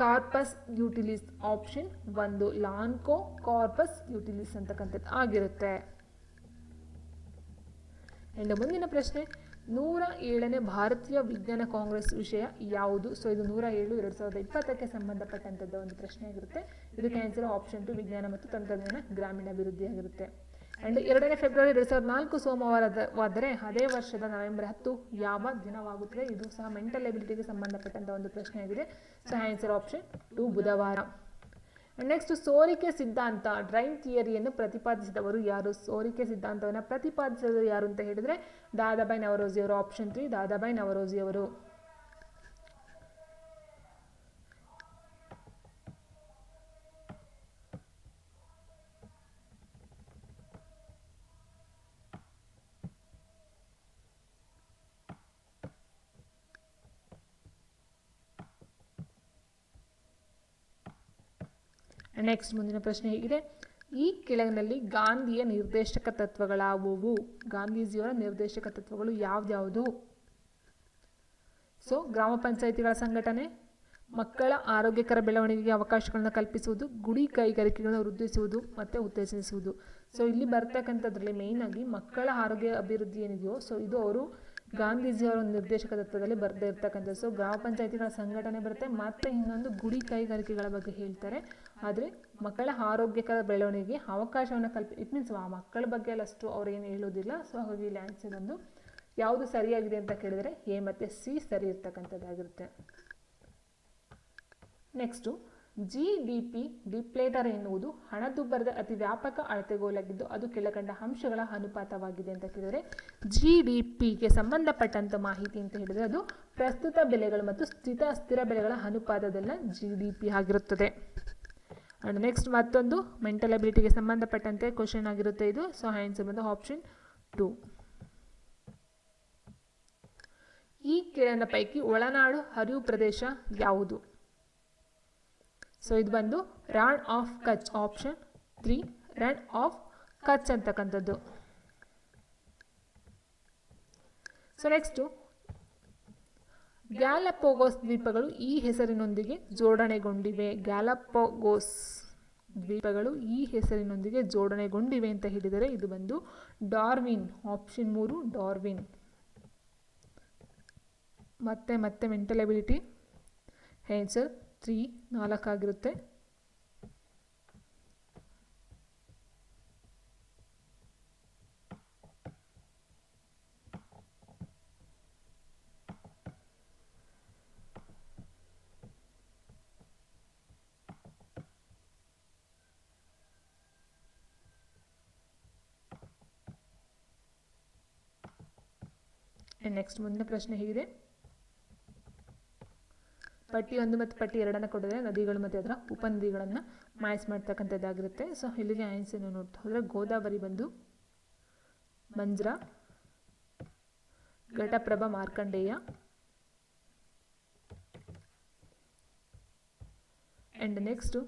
corpus utilise, option 1 ಲಾನ್ಕೋ corpus utilise ಅಂತಕ್ಕಂಥದ್ದು ಆಗಿರುತ್ತೆ. ಆ್ಯಂಡ್ ಮುಂದಿನ ಪ್ರಶ್ನೆ, 107ನೇ ಭಾರತೀಯ ವಿಜ್ಞಾನ ಕಾಂಗ್ರೆಸ್ ವಿಷಯ ಯಾವುದು? ಸೊ ಇದು 107 2020ಕ್ಕೆ ಸಂಬಂಧಪಟ್ಟಂಥದ್ದು ಒಂದು ಪ್ರಶ್ನೆ ಆಗಿರುತ್ತೆ. ಇದಕ್ಕೆ ಆನ್ಸರ್ ಆಪ್ಷನ್ 2 ವಿಜ್ಞಾನ ಮತ್ತು ತಂತ್ರಜ್ಞಾನ ಗ್ರಾಮೀಣಾಭಿವೃದ್ಧಿ ಆಗಿರುತ್ತೆ. ಆ್ಯಂಡ್ 2ನೇ ಫೆಬ್ರವರಿ 2004 ಸೋಮವಾರವಾದರೆ ಅದೇ ವರ್ಷದ ನವೆಂಬರ್ 10 ಯಾವ ದಿನವಾಗುತ್ತದೆ? ಇದು ಸಹ ಮೆಂಟಲ್ ಎಬಿಲಿಟಿಗೆ ಸಂಬಂಧಪಟ್ಟಂಥ ಒಂದು ಪ್ರಶ್ನೆ ಆಗಿದೆ. ಸೊ ಆನ್ಸರ್ ಆಪ್ಷನ್ 2 ಬುಧವಾರ. ನೆಕ್ಸ್ಟ್ ಸೋರಿಕೆ ಸಿದ್ಧಾಂತ, ಡ್ರೈನ್ ಥಿಯರಿಯನ್ನು ಪ್ರತಿಪಾದಿಸಿದವರು ಯಾರು? ಸೋರಿಕೆ ಸಿದ್ಧಾಂತವನ್ನು ಪ್ರತಿಪಾದಿಸಿದವರು ಯಾರು ಅಂತ ಹೇಳಿದರೆ ದಾದಾಬಾಯಿ ನವರೋಜಿ ಅವರು. ಆಪ್ಷನ್ 3 ದಾದಾಬಾಯಿ ನವರೋಜಿ ಅವರು. ನೆಕ್ಸ್ಟ್ ಮುಂದಿನ ಪ್ರಶ್ನೆ ಹೇಗಿದೆ, ಈ ಕೆಳಗಿನಲ್ಲಿ ಗಾಂಧಿಯ ನಿರ್ದೇಶಕ ತತ್ವಗಳಾವುವು? ಗಾಂಧೀಜಿಯವರ ನಿರ್ದೇಶಕ ತತ್ವಗಳು ಯಾವ್ಯಾವುದು? ಸೊ ಗ್ರಾಮ ಪಂಚಾಯಿತಿಗಳ ಸಂಘಟನೆ, ಮಕ್ಕಳ ಆರೋಗ್ಯಕರ ಬೆಳವಣಿಗೆಗೆ ಅವಕಾಶಗಳನ್ನು ಕಲ್ಪಿಸುವುದು, ಗುಡಿ ಕೈಗಾರಿಕೆಗಳನ್ನು ವೃದ್ಧಿಸುವುದು ಮತ್ತು ಉತ್ತೇಜಿಸುವುದು. ಸೊ ಇಲ್ಲಿ ಬರ್ತಕ್ಕಂಥದ್ರಲ್ಲಿ ಮೇಯ್ನಾಗಿ ಮಕ್ಕಳ ಆರೋಗ್ಯ ಅಭಿವೃದ್ಧಿ ಏನಿದೆಯೋ ಸೊ ಇದು ಅವರು ಗಾಂಧೀಜಿಯವರ ನಿರ್ದೇಶಕ ತತ್ವದಲ್ಲಿ ಬರದೇ ಇರ್ತಕ್ಕಂಥದ್ದು. ಸೊ ಗ್ರಾಮ ಪಂಚಾಯಿತಿಗಳ ಸಂಘಟನೆ ಬರುತ್ತೆ, ಮತ್ತು ಇನ್ನೊಂದು ಗುಡಿ ಕೈಗಾರಿಕೆಗಳ ಬಗ್ಗೆ ಹೇಳ್ತಾರೆ. ಆದರೆ ಮಕ್ಕಳ ಆರೋಗ್ಯಕರ ಬೆಳವಣಿಗೆಗೆ ಅವಕಾಶವನ್ನು ಇಟ್ ಮೀನ್ಸ್ ಆ ಮಕ್ಕಳ ಬಗ್ಗೆ ಅಷ್ಟು ಅವ್ರು ಏನು ಹೇಳೋದಿಲ್ಲ. ಸೊ ಹಾಗಾಗಿ ಇಲ್ಲಿ ಆನ್ಸರ್ ಒಂದು ಯಾವುದು ಸರಿಯಾಗಿದೆ ಅಂತ ಕೇಳಿದರೆ ಎ ಮತ್ತು ಸಿ ಸರಿ ಇರ್ತಕ್ಕಂಥದ್ದಾಗಿರುತ್ತೆ. ನೆಕ್ಸ್ಟು GDP ಡಿಪ್ಲೇಟರ್ ಎನ್ನುವುದು ಹಣದುಬ್ಬರದ ಅತಿ ವ್ಯಾಪಕ ಅಳತೆಗೋಲಾಗಿದ್ದು ಅದು ಕೆಳಕಂಡ ಅಂಶಗಳ ಅನುಪಾತವಾಗಿದೆ ಅಂತ ಕೇಳಿದರೆ GDPಗೆ ಸಂಬಂಧಪಟ್ಟಂಥ ಮಾಹಿತಿ ಅಂತ ಹೇಳಿದರೆ ಅದು ಪ್ರಸ್ತುತ ಬೆಲೆಗಳು ಮತ್ತು ಸ್ಥಿರ ಬೆಲೆಗಳ ಅನುಪಾತದಲ್ಲ GDP ಆಗಿರುತ್ತದೆ. ಆ್ಯಂಡ್ ನೆಕ್ಸ್ಟ್ ಮತ್ತೊಂದು ಮೆಂಟಲ್ ಅಬಿಲಿಟಿಗೆ ಸಂಬಂಧಪಟ್ಟಂತೆ ಕ್ವಶನ್ ಆಗಿರುತ್ತೆ ಇದು. ಸೊ ಆನ್ಸರ್ ಬಂದು ಆಪ್ಷನ್ 2. ಈ ಕೆಳಗಿನ ಪೈಕಿ ಒಳನಾಡು ಹರಿವು ಪ್ರದೇಶ ಯಾವುದು? ಸೊ ಇದು ಬಂದು ರಾಣ್ ಆಫ್ ಕಚ್, ಆಪ್ಷನ್ 3 ರಾಣ್ ಆಫ್ ಕಚ್ ಅಂತಕ್ಕಂಥದ್ದು. ಸೊ ನೆಕ್ಸ್ಟು ಗ್ಯಾಲಪಗೋಸ್ ದ್ವೀಪಗಳು ಈ ಹೆಸರಿನೊಂದಿಗೆ ಜೋಡಣೆಗೊಂಡಿವೆ. ಗ್ಯಾಲಪಗೋಸ್ ದ್ವೀಪಗಳು ಈ ಹೆಸರಿನೊಂದಿಗೆ ಜೋಡಣೆಗೊಂಡಿವೆ ಅಂತ ಹೇಳಿದರೆ ಇದು ಬಂದು ಡಾರ್ವಿನ್. Option 3 Darwin. ಮತ್ತೆ ಮೆಂಟಲ್ ಎಬಿಲಿಟಿ ಆನ್ಸರ್ 3 4 ಆಗಿರುತ್ತೆ. ನೆಕ್ಸ್ಟ್ ಮುಂದಿನ ಪ್ರಶ್ನೆ ಹೀಗಿದೆ. ಪಟ್ಟಿ 1 ಮತ್ತು ಪಟ್ಟಿ 2 ಕೊಟ್ಟಿದ್ದಾರೆ. ನದಿಗಳು ಮತ್ತು ಅದರ ಉಪನದಿಗಳನ್ನು ಮ್ಯಾಚ್ ಮಾಡ್ತಕ್ಕಂಥದ್ದಾಗಿರುತ್ತೆ. ಸೊ ಇಲ್ಲಿಗೆ ಆನ್ಸರ್ ನೋಡ್ತಾ ಹೋದರೆ ಗೋದಾವರಿ ಬಂದು ಮಂಜ್ರಾ, ಘಟಪ್ರಭಾ ಮಾರ್ಕಂಡೇಯ, ಆ್ಯಂಡ್ ನೆಕ್ಸ್ಟು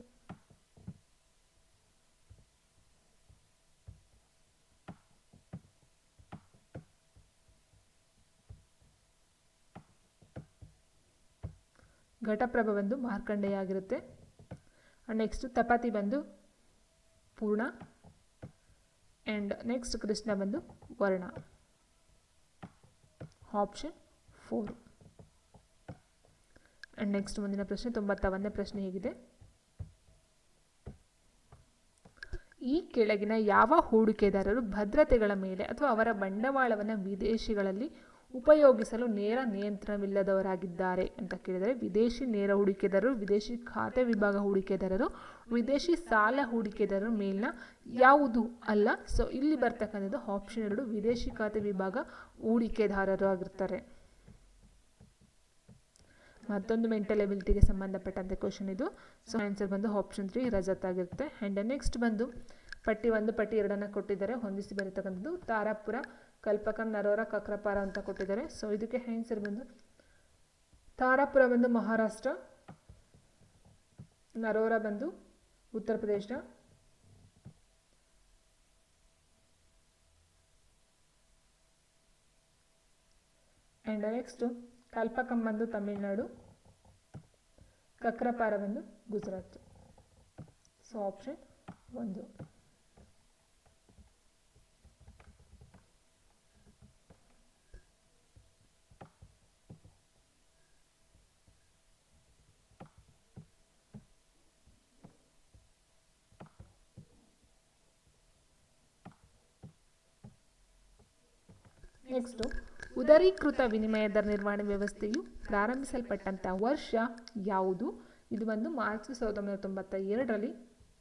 ಘಟಪ್ರಭಾ ಬಂದು ಮಾರ್ಕಂಡೇಯ ಆಗಿರುತ್ತೆ. ನೆಕ್ಸ್ಟ್ ತಪಾತಿ ಬಂದು ಪೂರ್ಣ, ಆ್ಯಂಡ್ ನೆಕ್ಸ್ಟ್ ಕೃಷ್ಣ ಬಂದು ವರ್ಣ. ಆಪ್ಷನ್ 4. ಆ್ಯಂಡ್ ನೆಕ್ಸ್ಟ್ ಮುಂದಿನ ಪ್ರಶ್ನೆ 91ನೇ ಪ್ರಶ್ನೆ ಹೇಗಿದೆ. ಈ ಕೆಳಗಿನ ಯಾವ ಹೂಡಿಕೆದಾರರು ಭದ್ರತೆಗಳ ಮೇಲೆ ಅಥವಾ ಅವರ ಬಂಡವಾಳವನ್ನು ವಿದೇಶಿಗಳಲ್ಲಿ ಉಪಯೋಗಿಸಲು ನೇರ ನಿಯಂತ್ರಣವಿಲ್ಲದವರಾಗಿದ್ದಾರೆ ಅಂತ ಕೇಳಿದರೆ ವಿದೇಶಿ ನೇರ ಹೂಡಿಕೆದಾರರು, ವಿದೇಶಿ ಖಾತೆ ವಿಭಾಗ ಹೂಡಿಕೆದಾರರು, ವಿದೇಶಿ ಸಾಲ ಹೂಡಿಕೆದಾರರು ಮೇಲಿನ ಯಾವುದು ಅಲ್ಲ. ಸೊ ಇಲ್ಲಿ ಬರ್ತಕ್ಕಂಥದ್ದು ಆಪ್ಷನ್ 2 ವಿದೇಶಿ ಖಾತೆ ವಿಭಾಗ ಹೂಡಿಕೆದಾರರು ಆಗಿರ್ತಾರೆ. ಮತ್ತೊಂದು ಮೆಂಟಲ್ ಎಬಿಲಿಟಿಗೆ ಸಂಬಂಧಪಟ್ಟಂತೆ ಕ್ವಶನ್ ಇದು. ಸೊ ಆನ್ಸರ್ ಬಂದು ಆಪ್ಷನ್ 3 ರಜತ್ ಆಗಿರುತ್ತೆ. ಆ್ಯಂಡ್ ನೆಕ್ಸ್ಟ್ ಬಂದು ಪಟ್ಟಿ 1 ಪಟ್ಟಿ 2 ಕೊಟ್ಟಿದ್ದಾರೆ. ಹೊಂದಿಸಿ ಬರೀತಕ್ಕಂಥದ್ದು ತಾರಾಪುರ, ಕಲ್ಪಕಂ, ನರೋರ, ಕಕ್ರಪಾರ ಅಂತ ಕೊಟ್ಟಿದ್ದಾರೆ. ಸೊ ಇದಕ್ಕೆ ಆನ್ಸರ್ ಬಂದು ತಾರಾಪುರ ಬಂದು ಮಹಾರಾಷ್ಟ್ರ, ನರೋರ ಬಂದು ಉತ್ತರ ಪ್ರದೇಶ, ಆ್ಯಂಡ್ ನೆಕ್ಸ್ಟು ಕಲ್ಪಕಂ ಬಂದು ತಮಿಳುನಾಡು, ಕಕ್ರಪಾರ ಬಂದು ಗುಜರಾತ್. So option 1. ನೆಕ್ಸ್ಟು ಉದಾರೀಕೃತ ವಿನಿಮಯ ದರ ನಿರ್ವಹಣೆ ವ್ಯವಸ್ಥೆಯು ಪ್ರಾರಂಭಿಸಲ್ಪಟ್ಟಂಥ ವರ್ಷ ಯಾವುದು? ಇದು ಬಂದು ಮಾರ್ಚ್ 1992ರಲ್ಲಿ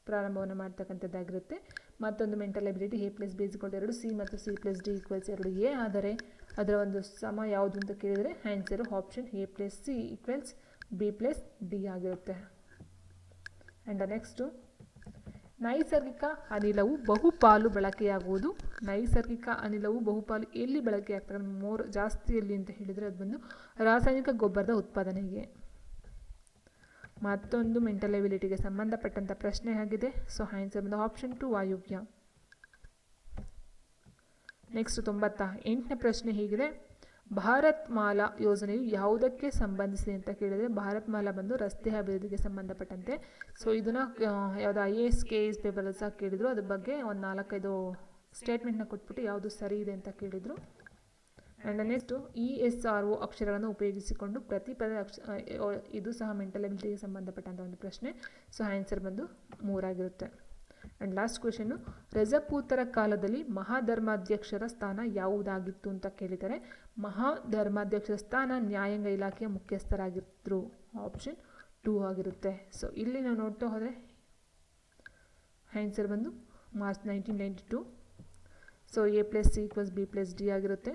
ಪ್ರಾರಂಭವನ್ನು ಮಾಡ್ತಕ್ಕಂಥದ್ದಾಗಿರುತ್ತೆ. ಮತ್ತೊಂದು ಮೆಂಟಲ್ ಎಬಿಲಿಟಿ A+B=2, C ಮತ್ತು C+D = 2A ಆದರೆ ಅದರ ಒಂದು ಸಮ ಯಾವುದು ಅಂತ ಕೇಳಿದರೆ ಆನ್ಸರು ಆಪ್ಷನ್ A+C = B+D ಆಗಿರುತ್ತೆ. ಆ್ಯಂಡ್ ನೆಕ್ಸ್ಟು ನೈಸರ್ಗಿಕ ಅನಿಲವು ಬಹುಪಾಲು ಬಳಕೆಯಾಗುವುದು. ನೈಸರ್ಗಿಕ ಅನಿಲವು ಬಹುಪಾಲು ಎಲ್ಲಿ ಬಳಕೆಯಾಗ್ತದೆ ಜಾಸ್ತಿ ಎಲ್ಲಿ ಅಂತ ಹೇಳಿದರೆ ಅದು ಬಂದು ರಾಸಾಯನಿಕ ಗೊಬ್ಬರದ ಉತ್ಪಾದನೆಗೆ. ಮತ್ತೊಂದು ಮೆಂಟಲ್ ಎಬಿಲಿಟಿಗೆ ಸಂಬಂಧಪಟ್ಟಂಥ ಪ್ರಶ್ನೆ ಆಗಿದೆ. ಸೊ ಆನ್ಸರ್ ಬಂದು ಆಪ್ಷನ್ 2 ವಾಯುವ್ಯ. ನೆಕ್ಸ್ಟ್ 98ನೇ ಪ್ರಶ್ನೆ ಹೀಗಿದೆ. ಭಾರತ್ ಮಾಲಾ ಯೋಜನೆಯು ಯಾವುದಕ್ಕೆ ಸಂಬಂಧಿಸಿದೆ ಅಂತ ಕೇಳಿದರೆ ಭಾರತ್ ಮಾಲಾ ಬಂದು ರಸ್ತೆ ಅಭಿವೃದ್ಧಿಗೆ ಸಂಬಂಧಪಟ್ಟಂತೆ. ಸೊ ಇದನ್ನು ಯಾವುದೋ IAS KS ಪೇಪರಲ್ಲಿ ಸಹ ಕೇಳಿದರು. ಅದ್ರ ಬಗ್ಗೆ ಒಂದು 4-5 ಸ್ಟೇಟ್ಮೆಂಟ್ನ ಕೊಟ್ಬಿಟ್ಟು ಯಾವುದು ಸರಿ ಇದೆ ಅಂತ ಕೇಳಿದರು. ಆ್ಯಂಡ್ ನೆಕ್ಸ್ಟು ESRO ಅಕ್ಷರಗಳನ್ನು ಉಪಯೋಗಿಸಿಕೊಂಡು ಪ್ರತಿ ಪದ ಇದು ಸಹ ಮೆಂಟಲ್ ಎಬಿಲಿಟಿಗೆ ಸಂಬಂಧಪಟ್ಟಂಥ ಒಂದು ಪ್ರಶ್ನೆ. ಸೊ ಆನ್ಸರ್ ಬಂದು 3 ಆಗಿರುತ್ತೆ. ಆ್ಯಂಡ್ ಲಾಸ್ಟ್ ಕ್ವೆಶನ್ನು ರಜಪೂತರ ಕಾಲದಲ್ಲಿ ಮಹಾಧರ್ಮಾಧ್ಯಕ್ಷರ ಸ್ಥಾನ ಯಾವುದಾಗಿತ್ತು ಅಂತ ಕೇಳಿದರೆ ಮಹಾಧರ್ಮಾಧ್ಯಕ್ಷರ ಸ್ಥಾನ ನ್ಯಾಯಾಂಗ ಇಲಾಖೆಯ ಮುಖ್ಯಸ್ಥರಾಗಿದ್ದರು. ಆಪ್ಷನ್ 2 ಆಗಿರುತ್ತೆ. ಸೊ ಇಲ್ಲಿ ನಾವು ನೋಡ್ತಾ ಹೋದರೆ ಆನ್ಸರ್ ಬಂದು ಮಾರ್ಚ್ 1992. ಸೊ A+C = B+D ಆಗಿರುತ್ತೆ.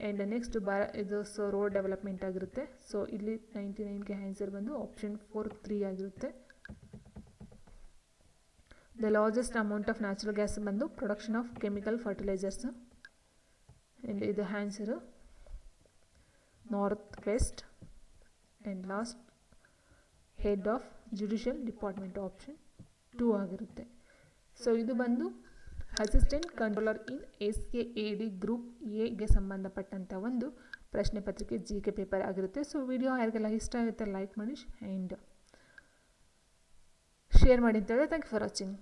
ಆ್ಯಂಡ್ ನೆಕ್ಸ್ಟ್ ಇದು ರೋಡ್ ಡೆವಲಪ್ಮೆಂಟ್ ಆಗಿರುತ್ತೆ. ಸೊ ಇಲ್ಲಿ 99ಗೆ ಆನ್ಸರ್ ಬಂದು ಆಪ್ಷನ್ 4 3 ಆಗಿರುತ್ತೆ. The largest amount of natural gas ಬಂದು production of chemical fertilisers. And ಇದು answer north west. And last head of judicial department option 2 ಆಗಿರುತ್ತೆ. ಸೊ ಇದು ಬಂದು assistant controller in SAAD group ಎಗೆ ಸಂಬಂಧಪಟ್ಟಂಥ ಒಂದು ಪ್ರಶ್ನೆ ಪತ್ರಿಕೆ GK ಪೇಪರ್ ಆಗಿರುತ್ತೆ. ಸೊ ವಿಡಿಯೋ ಯಾರಿಗೆಲ್ಲ ಇಷ್ಟ ಆಗುತ್ತೆ ಲೈಕ್ ಮಾಡಿ ಆ್ಯಂಡ್ ಶೇರ್ ಶೇರ್ ಮಾಡಿ ಅಂತ ಹೇಳಿದ್ರೆ ಥ್ಯಾಂಕ್ ಯು ಫಾರ್ ವಾಚಿಂಗ್.